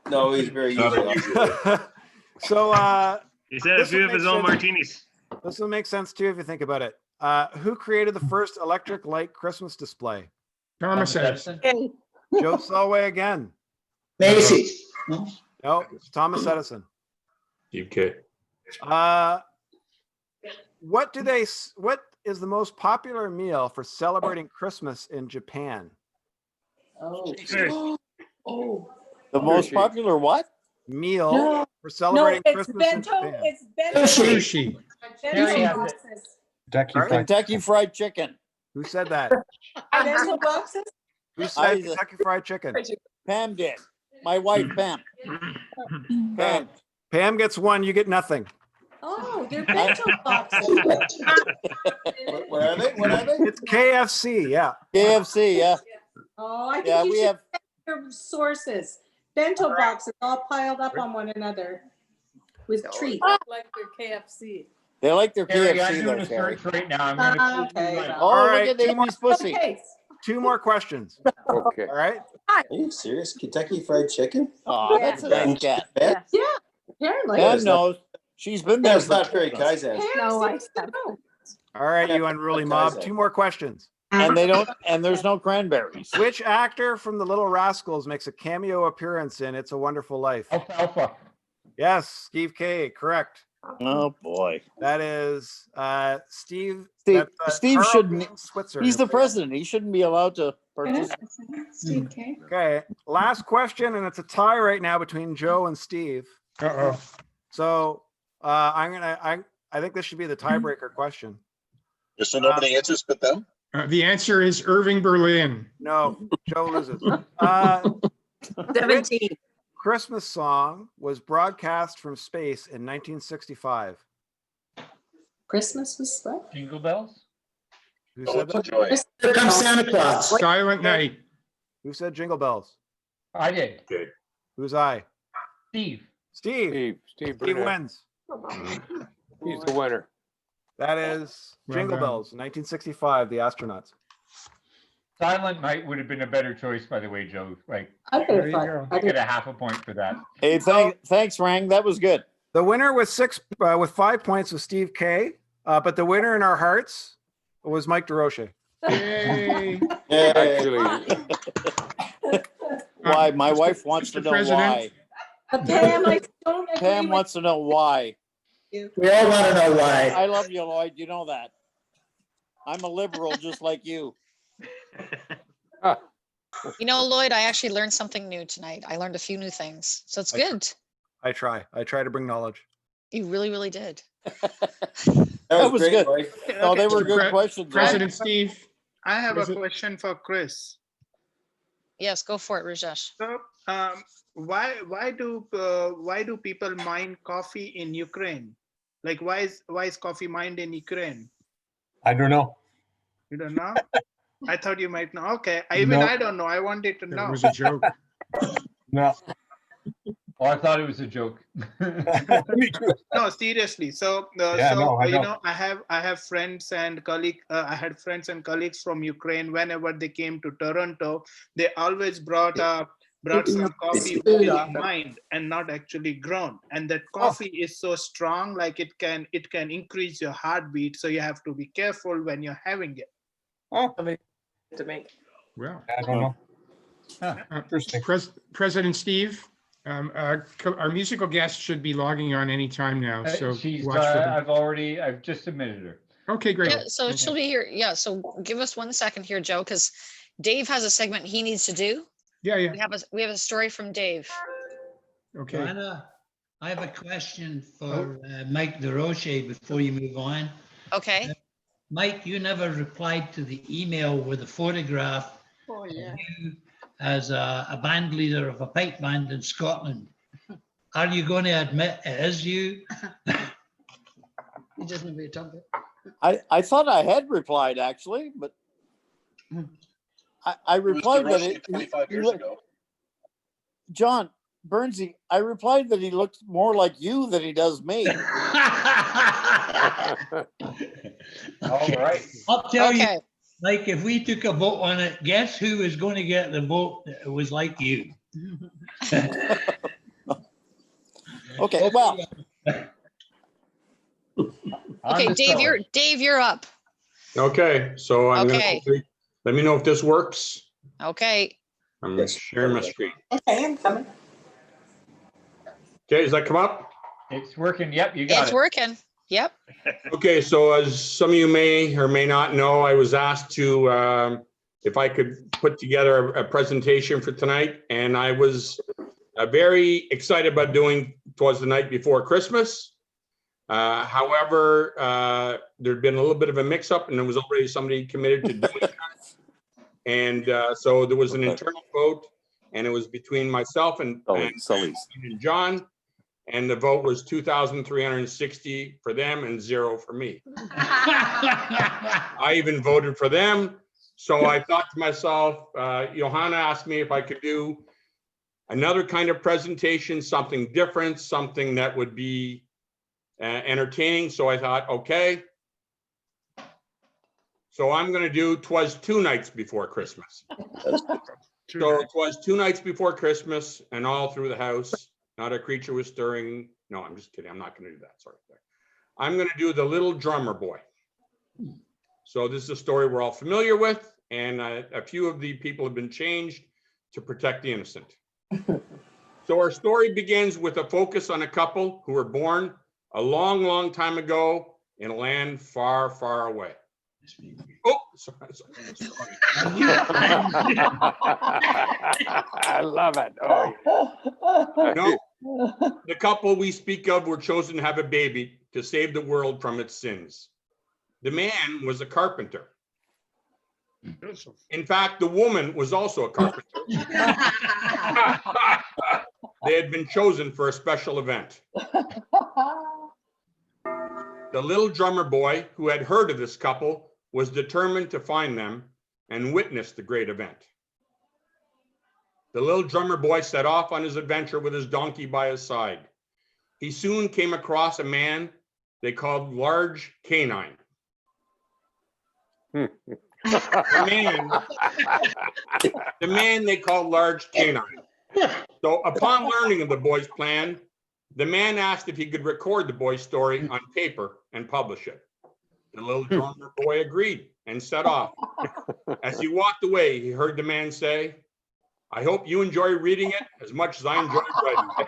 No, he's very usually. So He said a few of his own martinis. this will make sense too if you think about it. Who created the first electric light Christmas display? Thomas Edison. Joe Solway again. Macy. No, it's Thomas Edison. UK. What is the most popular meal for celebrating Christmas in Japan? Oh. The most popular what? Meal for celebrating Christmas in Japan. It's bento. Sushi. Bento boxes. Kentucky Fried Chicken. Who said that? Bento boxes? Who said Kentucky Fried Chicken? Pam did. My wife, Pam. Pam. Pam gets one, you get nothing. Oh, they're bento boxes. What are they? What are they? It's KFC, yeah. KFC, yeah. Oh, I think Yeah, you we should have. check your sources. Bento boxes all piled up on one another with treats. Like their KFC. They like their Harry, I'm KFC doing though, a Terry. search right now. I'm gonna Okay. Oh, All look right, at Amy's pussy. Okay. 2 more questions. Okay. All right. Are you serious? Kentucky Fried Chicken? Oh, that's a nice cat. Beth? Yeah, apparently. Pam knows. She's been there. That's not very Kaizen. No, I said no. All right, you unruly mob. 2 more questions. And they don't. And there's no cranberries. Which actor from The Little Rascals makes a cameo appearance in It's a Wonderful Life? Alfalfa. Yes, Steve K. Correct. Oh boy. That is Steve. Steve, that's, Steve Carl shouldn't. Switzer. He's the president. He shouldn't be allowed to participate. Steve K. Okay, last question, and it's a tie right now between Joe and Steve. Uh-oh. So I I think this should be the tiebreaker question. Just so nobody answers but them? The answer is Irving Berlin. No, Joe loses. 17. Which Christmas song was broadcast from space in 1965? Christmas was what? Jingle bells? Who said that? Here comes Santa Claus. Silent Night. Who said Jingle Bells? I did. Who's I? Steve. Steve Steve Burnett. wins. He's the winner. That is Well Jingle done. Bells, 1965, the astronauts. Silent Night would have been a better choice, by the way, Joe. Like, I could There have you thought. go. I I could- get a half a point for that. Hey, thanks, Rang. That was good. The winner with 5 points was Steve K. But the winner in our hearts was Mike DeRoche. Yay. Actually, Why? My wife wants to Mr. know President. why. But Pam, I don't agree Pam with wants to know why. you. We all want to know why. I love you, Lloyd. You know that. I'm a liberal just like you. You know, Lloyd, I actually learned something new tonight. I learned a few new things. So it's good. I try to bring knowledge. You really, really did. That was great, good. Lloyd. No, they were Pre- good questions. President Steve. I have a President- question for Chris. Yes, go for it, Rajesh. So, why do people mine coffee in Ukraine? Like, why is coffee mined in Ukraine? I don't know. You don't know? I thought you might know. Okay, No. I don't know. I wanted to That know. was a joke. No. Oh, I thought it was a joke. Me too. No, seriously. So, Yeah, no, I you know. know, I have friends and colleagues. I had friends and colleagues from Ukraine. Whenever they came to Toronto, they always brought some coffee which is mined and not actually grown. And that coffee is so strong, like it can increase your heartbeat. So you have to be careful when you're having it. To me. Well, I don't know. Interesting. President Steve, our musical guest should be logging on any time now. So She's, watch for them. I've just submitted her. Okay, great. Yeah, so she'll be here. Yeah, so give us 1 second here, Joe, because Dave has a segment he needs to do. Yeah, yeah. We have a story from Dave. Okay. Joanna, I have a question for Mike DeRoche before you move on. Okay. Mike, you never replied to the email with a photograph Oh, yeah. of you as a band leader of a pipe band in Scotland. Are you going to admit it is you? He doesn't know what you're talking I thought I had replied actually, but I replied that it, 25 years ago. John Bernsey, I replied that he looked more like you than he does me. All right. I'll tell you, Okay. Mike, if we took a vote on it, guess who is going to get the vote that was like you? Okay, well, Okay, Dave, you're up. Okay, so I'm Okay. gonna, let me know if this works. Okay. I'm sharing my screen. Okay, I'm coming. Okay, does that come up? It's working. Yep, you got It's it. working. Yep. Okay, so as some of you may or may not know, I was asked to, if I could put together a presentation for tonight, and I was very excited about doing towards the night before Christmas. However, there'd been a little bit of a mix-up, and there was already somebody committed to doing that. And so there was an internal vote, and it was between myself and John. And the vote was 2,360 for them and 0 for me. I even voted for them. So I thought to myself, Johanna asked me if I could do another kind of presentation, something different, something that would be entertaining. So I thought, okay. So I'm going to do 'Twas Two Nights Before Christmas. So it was 2 nights before Christmas and all through the house. Not a creature was stirring. No, I'm just kidding. I'm not going to do that. Sorry. I'm going to do The Little Drummer Boy. So this is a story we're all familiar with, and a few of the people have been changed to protect the innocent. So our story begins with a focus on a couple who were born a long, long time ago in a land far, far away. Oh, sorry. I love it. Oh, No, the couple we speak of were chosen to have a baby to save the world from its sins. The man was a carpenter. In fact, the woman was also a carpenter. They had been chosen for a special event. The little drummer boy who had heard of this couple was determined to find them and witness the great event. The little drummer boy set off on his adventure with his donkey by his side. He soon came across a man they called Large Canine. The man they called Large Canine. So upon learning of the boy's plan, the man asked if he could record the boy's story on paper and publish it. The little drummer boy agreed and set off. As he walked away, he heard the man say, "I hope you enjoy reading it as much as I enjoy writing it."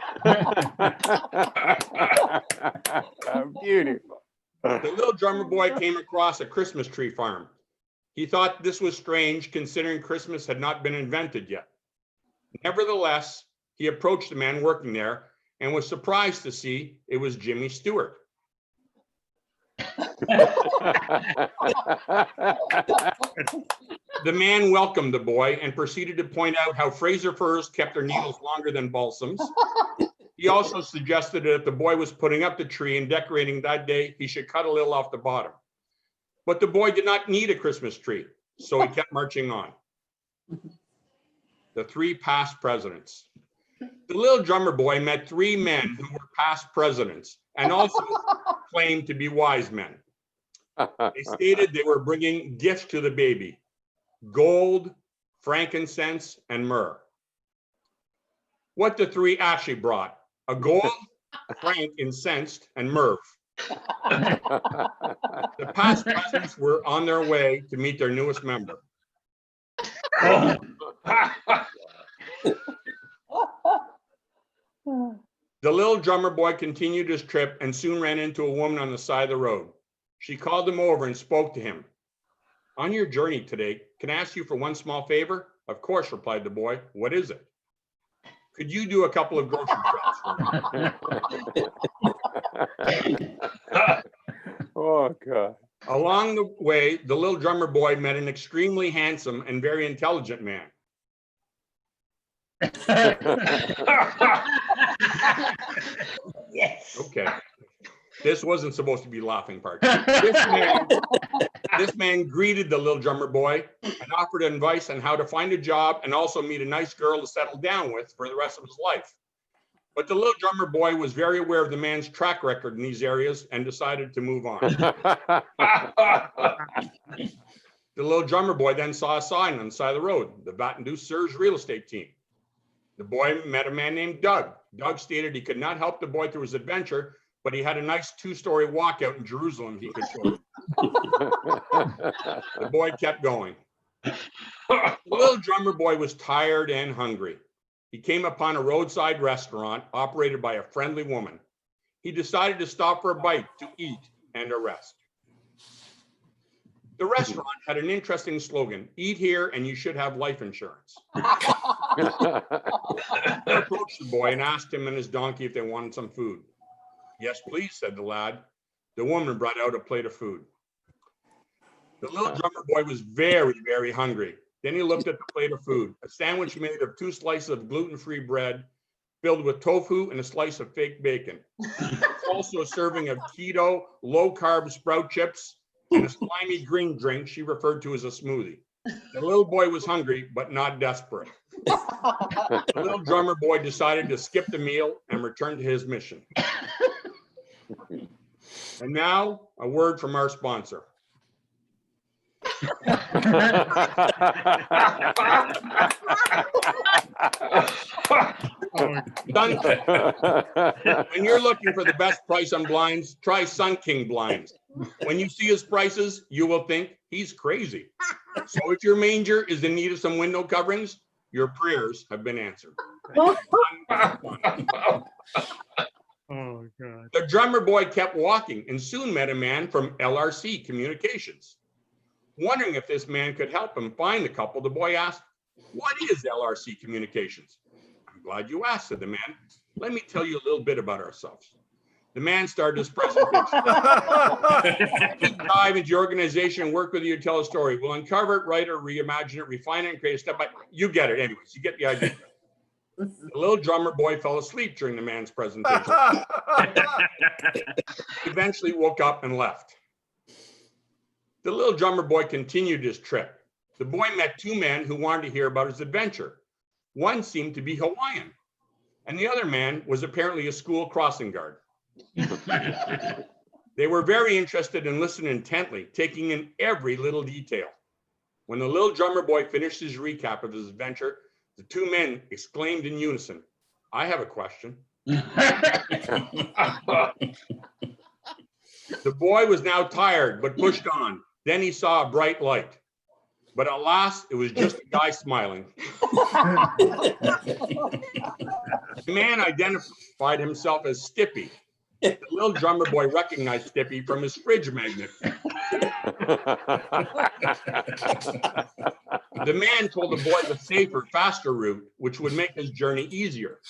Beautiful. The little drummer boy came across a Christmas tree farm. He thought this was strange considering Christmas had not been invented yet. Nevertheless, he approached the man working there and was surprised to see it was Jimmy Stewart. The man welcomed the boy and proceeded to point out how Fraser firs kept their needles longer than balsams. He also suggested that if the boy was putting up the tree and decorating that day, he should cut a little off the bottom. But the boy did not need a Christmas tree, so he kept marching on. The three past presidents. The little drummer boy met three men who were past presidents and also claimed to be wise men. They stated they were bringing gifts to the baby: gold, frankincense, and myrrh. What the three actually brought: a gold, frankincense, and myrrh. The past presidents were on their way to meet their newest member. The little drummer boy continued his trip and soon ran into a woman on the side of the road. She called him over and spoke to him. "On your journey today, can I ask you for one small favor?" "Of course," replied the boy. "What is it?" "Could you do a couple of grocery trips for me?" Oh, God. Along the way, the little drummer boy met an extremely handsome and very intelligent man. Yes. Okay. This wasn't supposed to be laughing part. This man greeted the little drummer boy and offered advice on how to find a job and also meet a nice girl to settle down with for the rest of his life. But the little drummer boy was very aware of the man's track record in these areas and decided to move on. The little drummer boy then saw a sign on the side of the road: the Vattendu Surge real estate team. The boy met a man named Doug. Doug stated he could not help the boy through his adventure, but he had a nice 2-story walkout in Jerusalem he could show him. The boy kept going. The little drummer boy was tired and hungry. He came upon a roadside restaurant operated by a friendly woman. He decided to stop for a bite to eat and a rest. The restaurant had an interesting slogan: "Eat here and you should have life insurance." I approached the boy and asked him and his donkey if they wanted some food. "Yes, please," said the lad. The woman brought out a plate of food. The little drummer boy was very, very hungry. Then he looked at the plate of food: a sandwich made of 2 slices of gluten-free bread filled with tofu and a slice of fake bacon. Also a serving of keto, low-carb sprout chips and a slimy green drink she referred to as a smoothie. The little boy was hungry, but not desperate. The little drummer boy decided to skip the meal and return to his mission. And now, a word from our sponsor. When you're looking for the best price on blinds, try Sun King blinds. When you see his prices, you will think he's crazy. So if your manger is in need of some window coverings, your prayers have been answered. Oh, God. The drummer boy kept walking and soon met a man from LRC Communications. Wondering if this man could help him find the couple, the boy asked, "What is LRC Communications?" "I'm glad you asked," said the man. "Let me tell you a little bit about ourselves. The man started his presentation. Deep dive into your organization and work with you to tell a story. We'll uncover it, write it, reimagine it, refine it, and create a step by. You get it, anyways. You get the idea. The little drummer boy fell asleep during the man's presentation. He eventually woke up and left. The little drummer boy continued his trip. The boy met two men who wanted to hear about his adventure. One seemed to be Hawaiian, and the other man was apparently a school crossing guard. They were very interested and listened intently, taking in every little detail. When the little drummer boy finished his recap of his adventure, the two men exclaimed in unison, "I have a question." The boy was now tired, but pushed on. Then he saw a bright light. But alas, it was just a guy smiling. The man identified himself as Stippy. The little drummer boy recognized Stippy from his fridge magnet. The man told the boy the safer, faster route, which would make his journey easier.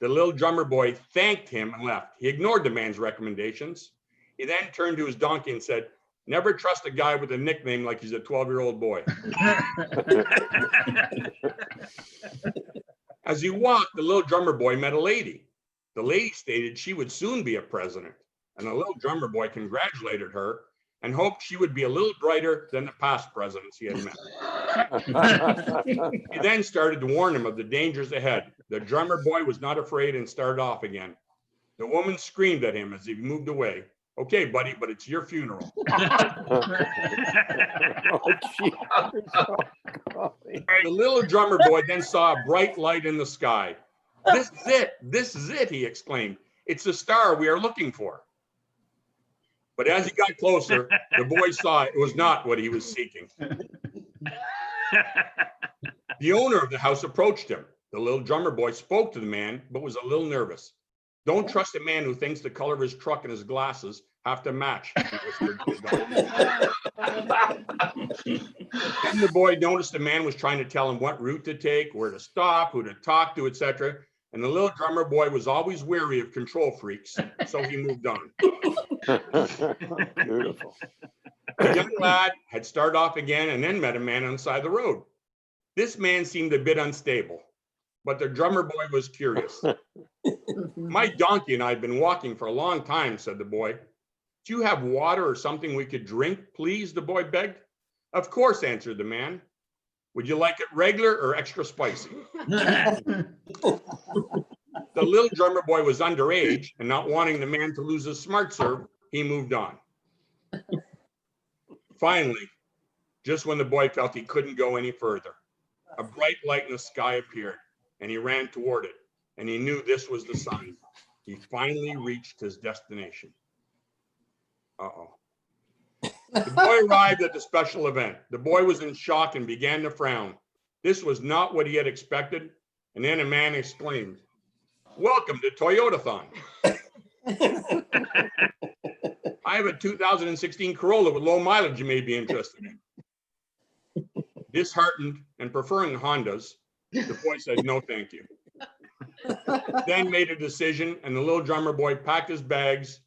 The little drummer boy thanked him and left. He ignored the man's recommendations. He then turned to his donkey and said, "Never trust a guy with a nickname like he's a 12-year-old boy." As he walked, the little drummer boy met a lady. The lady stated she would soon be a president, and the little drummer boy congratulated her and hoped she would be a little brighter than the past presidents he had met. He then started to warn him of the dangers ahead. The drummer boy was not afraid and started off again. The woman screamed at him as he moved away, "Okay, buddy, but it's your funeral." The little drummer boy then saw a bright light in the sky. "This is it, this is it," he exclaimed. "It's the star we are looking for." But as he got closer, the boy saw it was not what he was seeking. The owner of the house approached him. The little drummer boy spoke to the man, but was a little nervous. "Don't trust a man who thinks the color of his truck and his glasses have to match," he whispered to his donkey. Then the boy noticed the man was trying to tell him what route to take, where to stop, who to talk to, etc. And the little drummer boy was always wary of control freaks, so he moved on. Beautiful. The young lad had started off again and then met a man on the side of the road. This man seemed a bit unstable, but the drummer boy was curious. "My donkey and I have been walking for a long time," said the boy. "Do you have water or something we could drink, please?" the boy begged. "Of course," answered the man. "Would you like it regular or extra spicy?" The little drummer boy was underage, and not wanting the man to lose his smart serve, he moved on. Finally, just when the boy felt he couldn't go any further, a bright light in the sky appeared, and he ran toward it, and he knew this was the sign. He finally reached his destination. Uh-oh. The boy arrived at the special event. The boy was in shock and began to frown. This was not what he had expected, and then a man exclaimed, "Welcome to Toyotathon. I have a 2016 Corolla with low mileage you may be interested in." Disheartened and preferring Hondas, the boy said, "No, thank you." Then made a decision, and the little drummer boy packed his bags,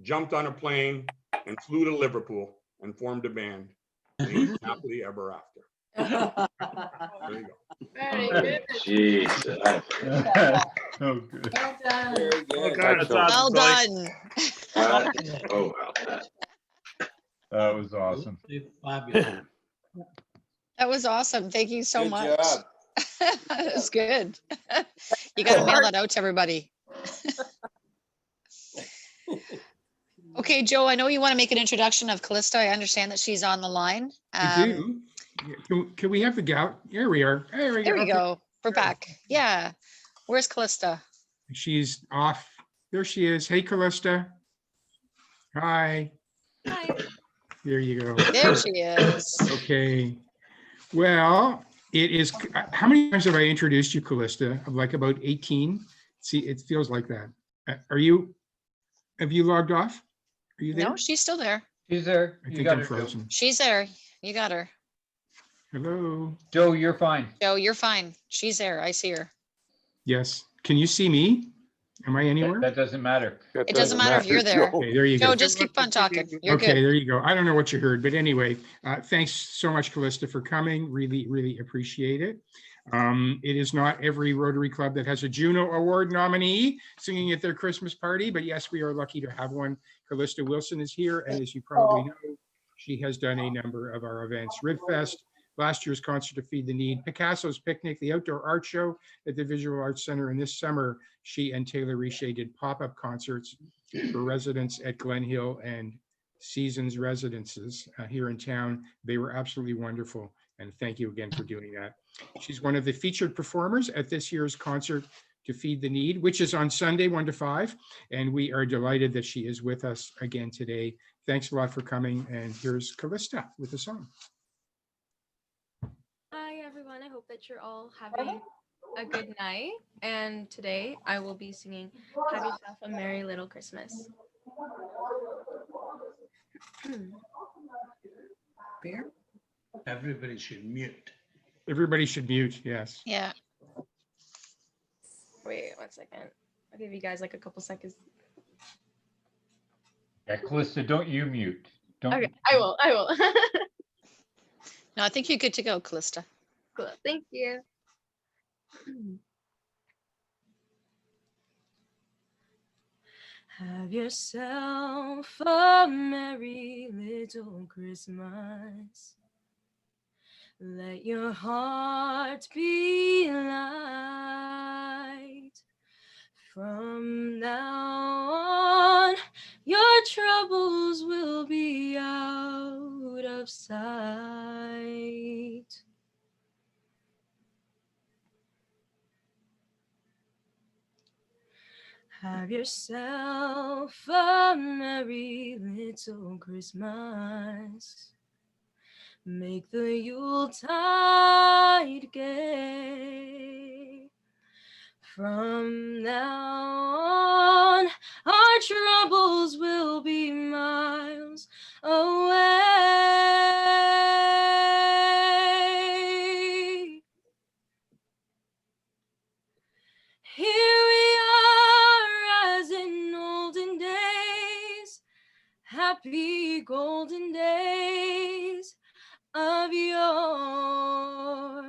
jumped on a plane, and flew to Liverpool and formed a band. And he lived happily ever after. There you go. Very good. Jesus. Oh, good. Well done. Very good. Well done. Oh, wow. That was awesome. Fabulous. That was awesome. Thank you so Good much. job. That was good. You got to mail that out to everybody. Okay, Joe, I know you want to make an introduction of Callista. I understand that she's on the line. I do. Can we have the gal? There we are. There we There we go. We're back. Yeah. Where's Callista? She's off. There she is. Hey, Callista. Hi. Hi. There you go. There she is. Okay. Well, it is. How many times have I introduced you, Callista? Like about 18. See, it feels like that. Have you logged off? Are you there? No, she's still there. She's there. I You think got I'm her, Joe. frozen. She's there. You got her. Hello. Joe, you're fine. Joe, you're fine. She's there. I see her. Yes. Can you see me? Am I anywhere? That doesn't matter. It doesn't matter if you're there. Okay, there you Joe, go. just keep on talking. You're Okay, good. there you go. I don't know what you heard, but anyway, thanks so much, Callista, for coming. Really, really appreciate it. It is not every Rotary Club that has a Juno Award nominee singing at their Christmas party, but yes, we are lucky to have one. Callista Wilson is here, and as you probably know, she has done a number of our events. Ribfest, last year's concert to Feed the Need, Picasso's Picnic, the outdoor art show at the Visual Arts Center, and this summer, she and Taylor Riche did pop-up concerts for residents at Glen Hill and Seasons Residences here in town. They were absolutely wonderful, and thank you again for doing that. She's one of the featured performers at this year's concert to Feed the Need, which is on Sunday, 1 to 5, and we are delighted that she is with us again today. Thanks a lot for coming, and here's Callista with a song. Hi everyone, I hope that you're all having a good night, and today I will be singing Have Yourself a Merry Little Christmas. Everybody should mute. Everybody should mute, yes. Yeah. Wait 1 second. I'll give you guys like a couple seconds. Yeah, Callista, don't you mute. Don't. Okay, I will. No, I think you're good to go, Callista. Cool, thank you. Have yourself a merry little Christmas. Let your heart be light. From now on, your troubles will be out of sight. Have yourself a merry little Christmas. Make the Yuletide gay. From now on, our troubles will be miles away. Here we are as in olden days, happy golden days of yore.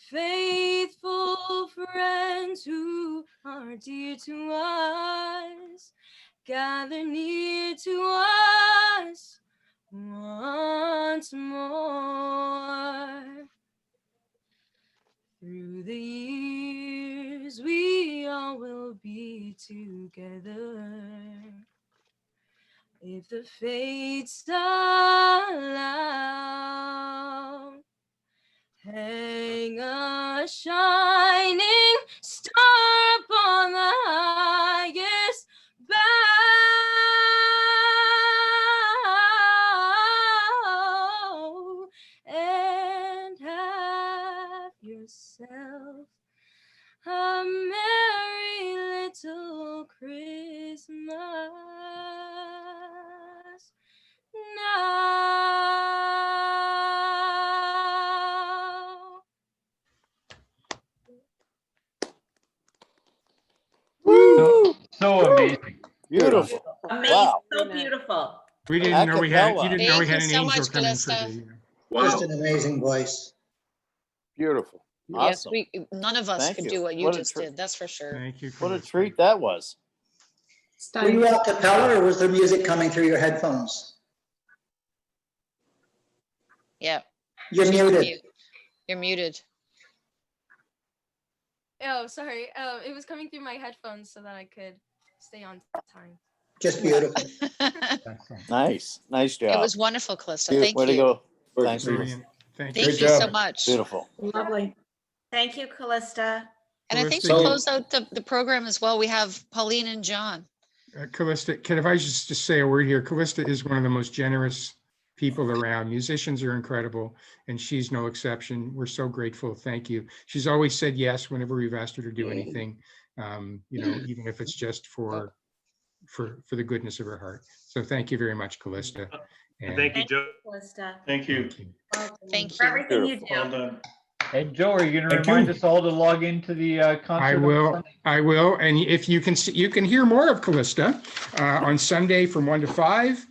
Faithful friends who are dear to us, gather near to us once more. Through the years, we all will be together. If the fates allow, hang a shining star upon the highest bough, and have yourself a merry little Christmas now. So amazing. Beautiful. Amazing, Wow. so beautiful. We didn't know we had, you didn't know we Thank had you an so angel much, coming for Callista. the. Just an amazing voice. Beautiful. Yes, Awesome. none of us Thank could you. do what you What a just did, that's for sure. Thank you. What a treat that was. Were you a cappella or was the music coming through your headphones? Yeah. You're She's on muted. mute. You're muted. Oh, sorry. It was coming through my headphones so that I could stay on time. Just beautiful. Nice. Nice job. It was wonderful, Callista. Thank Way to you. go. Thanks. Brilliant. Thank Thank you so much. Beautiful. Lovely. Thank you, Callista. And I think to Callista, close out the program as well, we have Pauline and John. Callista, if I just say a word here, Callista is one of the most generous people around. Musicians are incredible, and she's no exception. We're so grateful. Thank you. She's always said yes whenever we've asked her to do anything, even if it's just for the goodness of her heart. So thank you very much, Callista. And thank you, Joe. Callista. Thank you. Thank For you. everything you do. Well done. Hey, Joe, are you gonna Thank remind you. us all to log into the concert? I on will. Sunday? I will. And if you can see, you can hear more of Callista on Sunday from 1 to 5.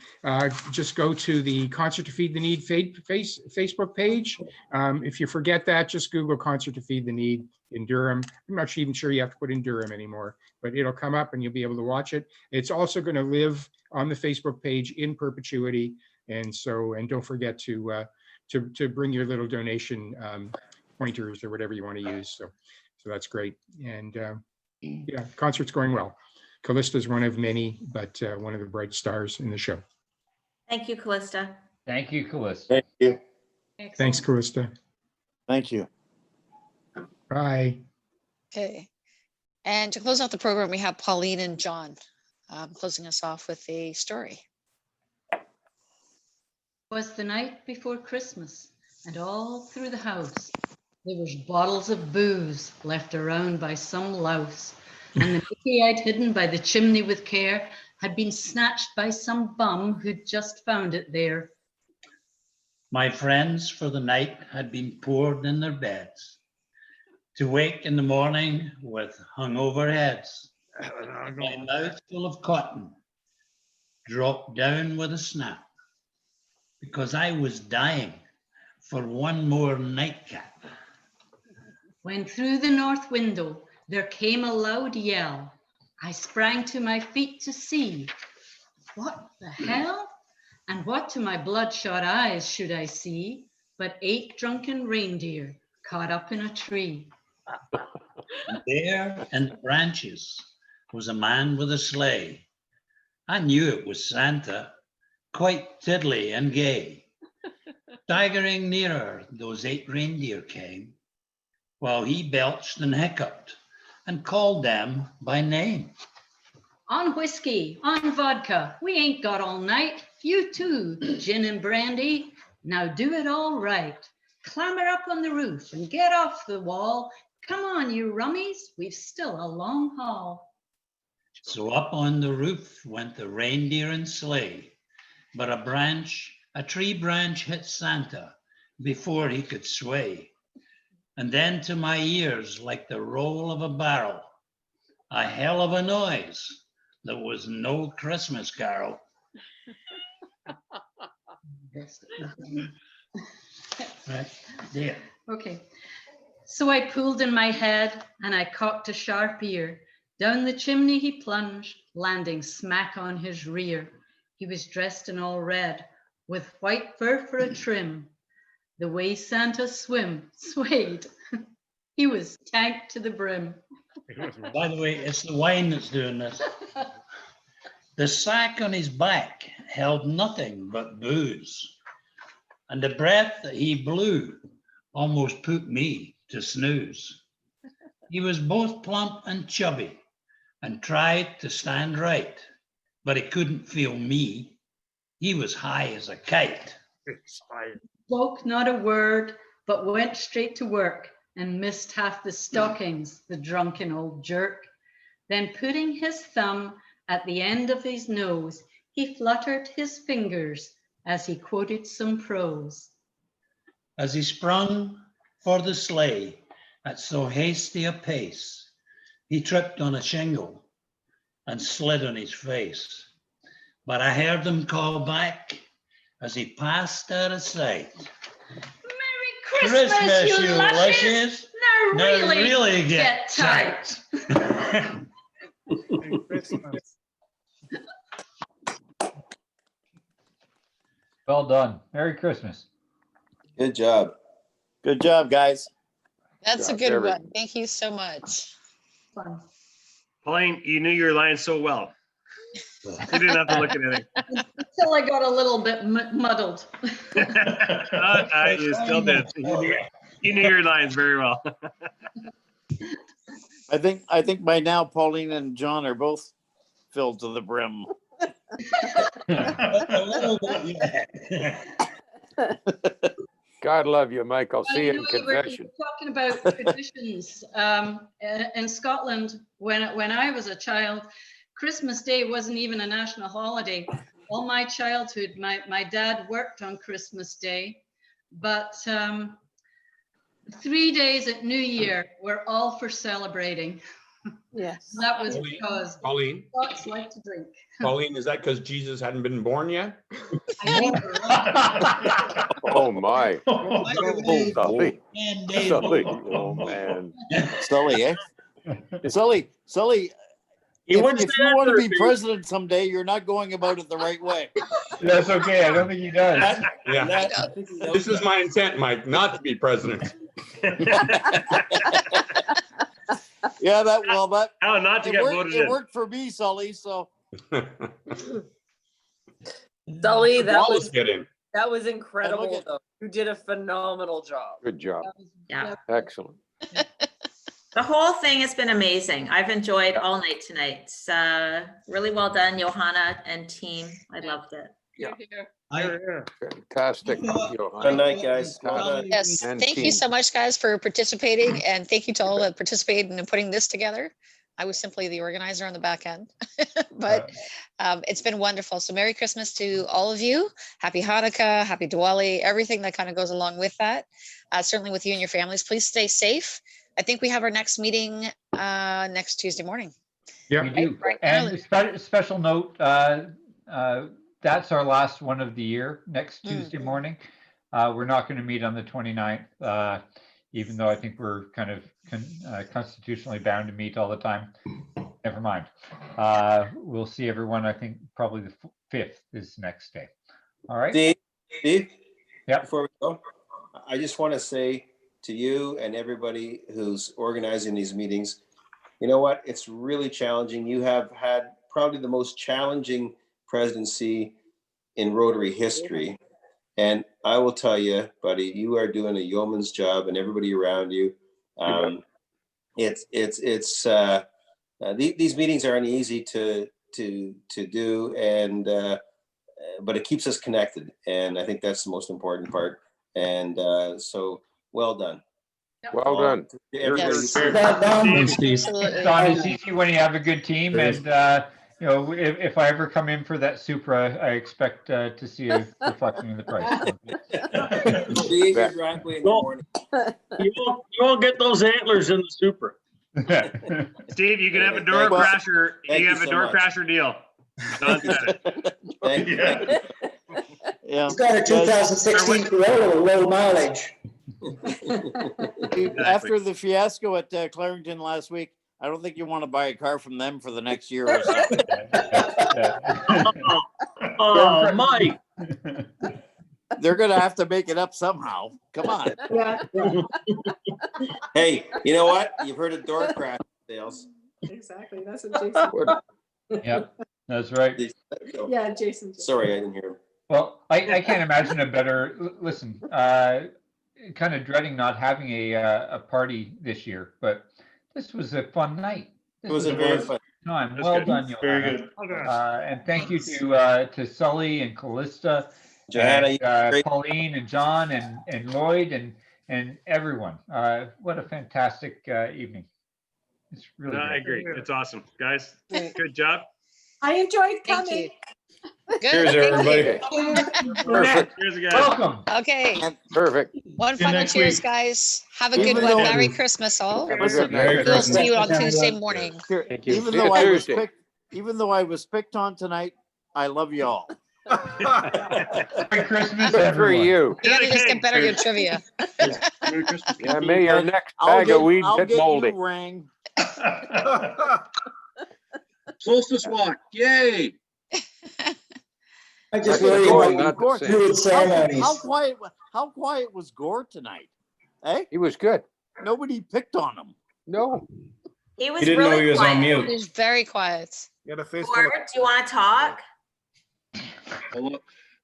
Just go to the Concert to Feed the Need Facebook page. If you forget that, just Google Concert to Feed the Need in Durham. I'm not even sure you have to put in Durham anymore, but it'll come up and you'll be able to watch it. It's also going to live on the Facebook page in perpetuity. And so, and don't forget to bring your little donation pointers or whatever you want to use. So that's great. And yeah, concert's going well. Callista is one of many, but one of the bright stars in the show. Thank you, Callista. Thank you, Callista. Thank you. Thanks, Callista. Thank you. Bye. Okay. And to close out the program, we have Pauline and John closing us off with a story. Was the night before Christmas, and all through the house there was bottles of booze left around by some louse, and the Mickey I'd hidden by the chimney with care had been snatched by some bum who'd just found it there. My friends for the night had been poured in their beds, to wake in the morning with hungover heads. My mouth full of cotton dropped down with a snap, because I was dying for one more nightcap. When through the north window there came a loud yell, I sprang to my feet to see. What the hell? And what to my bloodshot eyes should I see but 8 drunken reindeer caught up in a tree? And there in the branches was a man with a sleigh. I knew it was Santa, quite tiddly and gay. Staggering nearer, those 8 reindeer came, while he belched and hiccuped and called them by name. On whiskey, on vodka, we ain't got all night. You too, gin and brandy. Now do it all right. Clamber up on the roof and get off the wall. Come on, you rummies, we've still a long haul. So up on the roof went the reindeer and sleigh, but a tree branch hit Santa before he could sway. And then to my ears, like the roll of a barrel, a hell of a noise that was no Christmas carol. Right there. Okay, so I pulled in my head and I cocked a sharp ear. Down the chimney he plunged, landing smack on his rear. He was dressed in all red, with white fur for a trim. The way Santa swayed, he was tanked to the brim. By the way, it's the wine that's doing this. The sack on his back held nothing but booze, and the breath that he blew almost put me to snooze. He was both plump and chubby and tried to stand right, but he couldn't feel me. He was high as a kite. Spoke not a word, but went straight to work and missed half the stockings, the drunken old jerk. Then putting his thumb at the end of his nose, he fluttered his fingers as he quoted some prose. As he sprung for the sleigh at so hasty a pace, he tripped on a shingle and slid on his face. But I heard him call back as he passed out of sight. Merry Christmas, you luscious! Now really get tight. Merry Christmas. Well done. Merry Christmas. Good job. Good job, guys. That's a good one. Thank you so much. Fun. Pauline, you knew your lines so well. You didn't have to look at anything. Until I got a little bit muddled. You still did. You knew your lines very well. I think by now Pauline and John are both filled to the brim. God love you, Mike. I'll see you in You were confession. talking about traditions. In Scotland, when I was a child, Christmas Day wasn't even a national holiday. All my childhood, my dad worked on Christmas Day, but 3 days at New Year were all for celebrating. Yes. That was because Pauline, Scots like to drink. Pauline, is that because Jesus hadn't been born yet? Oh, my. Oh, Sully. man, Sully, oh, man. Sully, eh? Sully, if you want to be president someday, you're not going about it the right way. That's okay. I don't think he does. Yeah. This is my intent, Mike, not to be president. Yeah, How not to get voted it in. worked for me, Sully. So Sully, that Wallace was get in. incredible. Though. You did a phenomenal job. Good job. Yeah. Excellent. The whole thing has been amazing. I've enjoyed all night tonight. It's really well done, Johanna and team. I loved it. Yeah. Fantastic. Good night, guys. Well done. Yes, And thank you team. so much, guys, for participating, and thank you to all that participated in putting this together. I was simply the organizer on the back end, but it's been wonderful. So Merry Christmas to all of you. Happy Hanukkah, Happy Diwali, everything that kind of goes along with that. Certainly with you and your families. Please stay safe. I think we have our next meeting next Tuesday morning. Yeah, we do. Right, early. And special note, that's our last one of the year, next Tuesday morning. We're not going to meet on the 29th, even though I think we're kind of constitutionally bound to meet all the time. Never mind. We'll see everyone, I think probably the 5th is next day. All right. Steve? Yeah. Before we go, I just want to say to you and everybody who's organizing these meetings, you know what? It's really challenging. You have had probably the most challenging presidency in Rotary history. And I will tell you, buddy, you are doing a yeoman's job, and everybody around you. These meetings aren't easy to do, and but it keeps us connected, and I think that's the most important part. And so, well done. Well done. Thanks, Steve. Absolutely. Don, it's easy when you have a good team, and you know, if I ever come in for that Supra, I expect to see a reflection in the price. Be in your driveway in the morning. You won't get those antlers in the Supra. Steve, you can have a door crasher. You have a door crasher deal. Don said it. Thank you. yeah, He's got a 2016 Corolla with low mileage. After the fiasco at Clarington last week, I don't think you want to buy a car from them for the next year or so. Oh, Mike. They're going to have to make it up somehow. Come on. Yeah. Hey, you know what? You've heard of door crash sales. Exactly. That's what Jason. Yep, that's right. Yeah, Jason. Sorry, I didn't hear him. Well, I can't imagine a better, listen, kind of dreading not having a party this year, but this was a fun night. It was a very fun time. That's Well good. done, Very Johanna. good. And thank you to Sully and Callista, Johanna, and, great. Pauline and John and Lloyd and everyone. What a fantastic evening. It's really No, I great. agree. It's awesome, guys. Good job. I enjoyed Thank coming. you. Good. Cheers, thank you. everybody. Perfect. Cheers, guys. Welcome. Okay. Perfect. One See you final next cheers, week. guys. Have a good Even one. though- Merry Christmas, all. Have a good Merry night. We'll see you on Christmas. Tuesday morning. Thank you. Even See though you I was Tuesday. picked on tonight, I love you all. Merry Christmas, Good for everyone. you. You gotta just get better at your trivia. Merry Christmas. Yeah, may your next I'll bag of weed I'll get get moldy. you, Rang. Solstice walk, yay. I just That's worry going, about not the Gore. same. fluid How ceremonies. quiet was Gore tonight? Eh? He was good. Nobody picked on him. No. He was He didn't know really he was on quiet. mute. He's very quiet. Got a face full Gord, do you want to talk?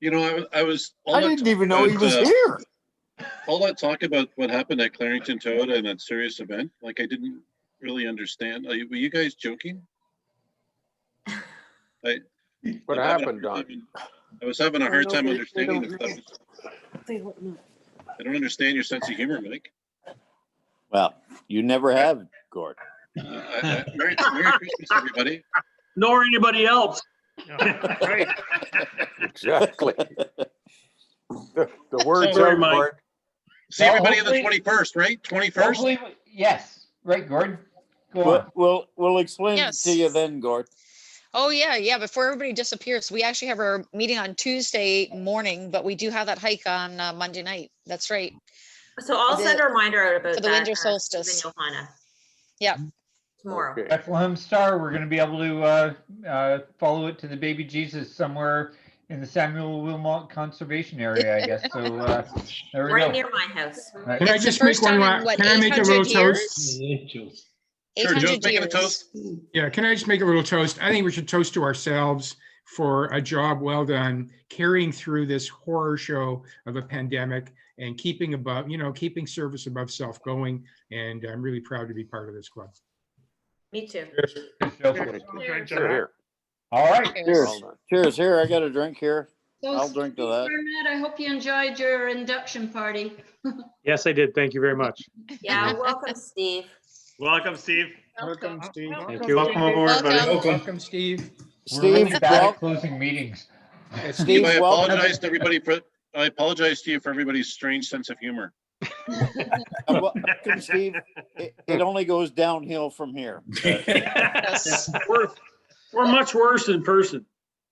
You know, I was. I didn't even know he was here. All that talk about what happened at Clarington Toyota and that serious event, like I didn't really understand. Were you guys joking? What happened, Don? I was having a hard time understanding if that was. I don't understand your sense of humor, Mike. Well, you never have, Gord. Merry Christmas, everybody. Nor anybody else. Right. Exactly. The word's Sorry, out, Mike. Gord. See everybody on the hopefully- 21st, right? 21st? Hopefully, yes. Right, Gordon? Go on. We'll explain it Yes. to you then, Gord. Oh, yeah. Before everybody disappears, we actually have our meeting on Tuesday morning, but we do have that hike on Monday night. That's right. So I'll send a reminder out about For the that. winter Steve solstice. and Johanna, Yeah. tomorrow. Okay. Bethlehem Star, we're going to be able to follow it to the baby Jesus somewhere in the Samuel Wilmot Conservation Area, I guess. So there we Right go. near my house. Right. Can I It's the just make first one? time in, what, Can I make a 800 little toast? years? Sure, 800 Joe's making a years. toast. Yeah, can I just make a little toast? I think we should toast to ourselves for a job well done, carrying through this horror show of a pandemic and keeping keeping service above self going. And I'm really proud to be part of this club. Me too. Here. All right. Cheers. Well done. Cheers. Here, I got a drink here. So, I'll drink to Steve that. Burnett, I hope you enjoyed your induction party. Yes, I did. Thank you very much. Yeah, welcome, Steve. Welcome, Steve. Welcome, Steve. Thank you. Welcome aboard, buddy. Welcome. Welcome, Steve. We're really Steve, bad well, at closing meetings. Steve, I welcome. apologize to everybody for, I apologize to you for everybody's strange sense of humor. Welcome, Steve. It only goes downhill from here. Yes. We're much worse in person.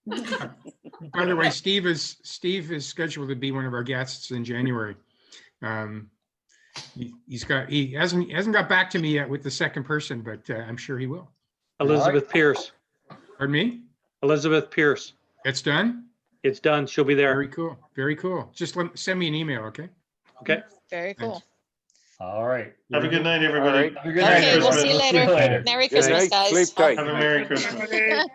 By the way, Steve is scheduled to be one of our guests in January. He hasn't got back to me yet with the second person, but I'm sure he will. Elizabeth Pierce. Pardon me? Elizabeth Pierce. It's done? It's done. She'll be there. Very cool. Very cool. Just send me an email, okay? Okay. Very cool. All right. Have a good night, everybody. All right. Have a good night, Okay, we'll Christmas. see you See you later. later. Merry Good Christmas, night. guys. Sleep tight. Have a Merry Christmas.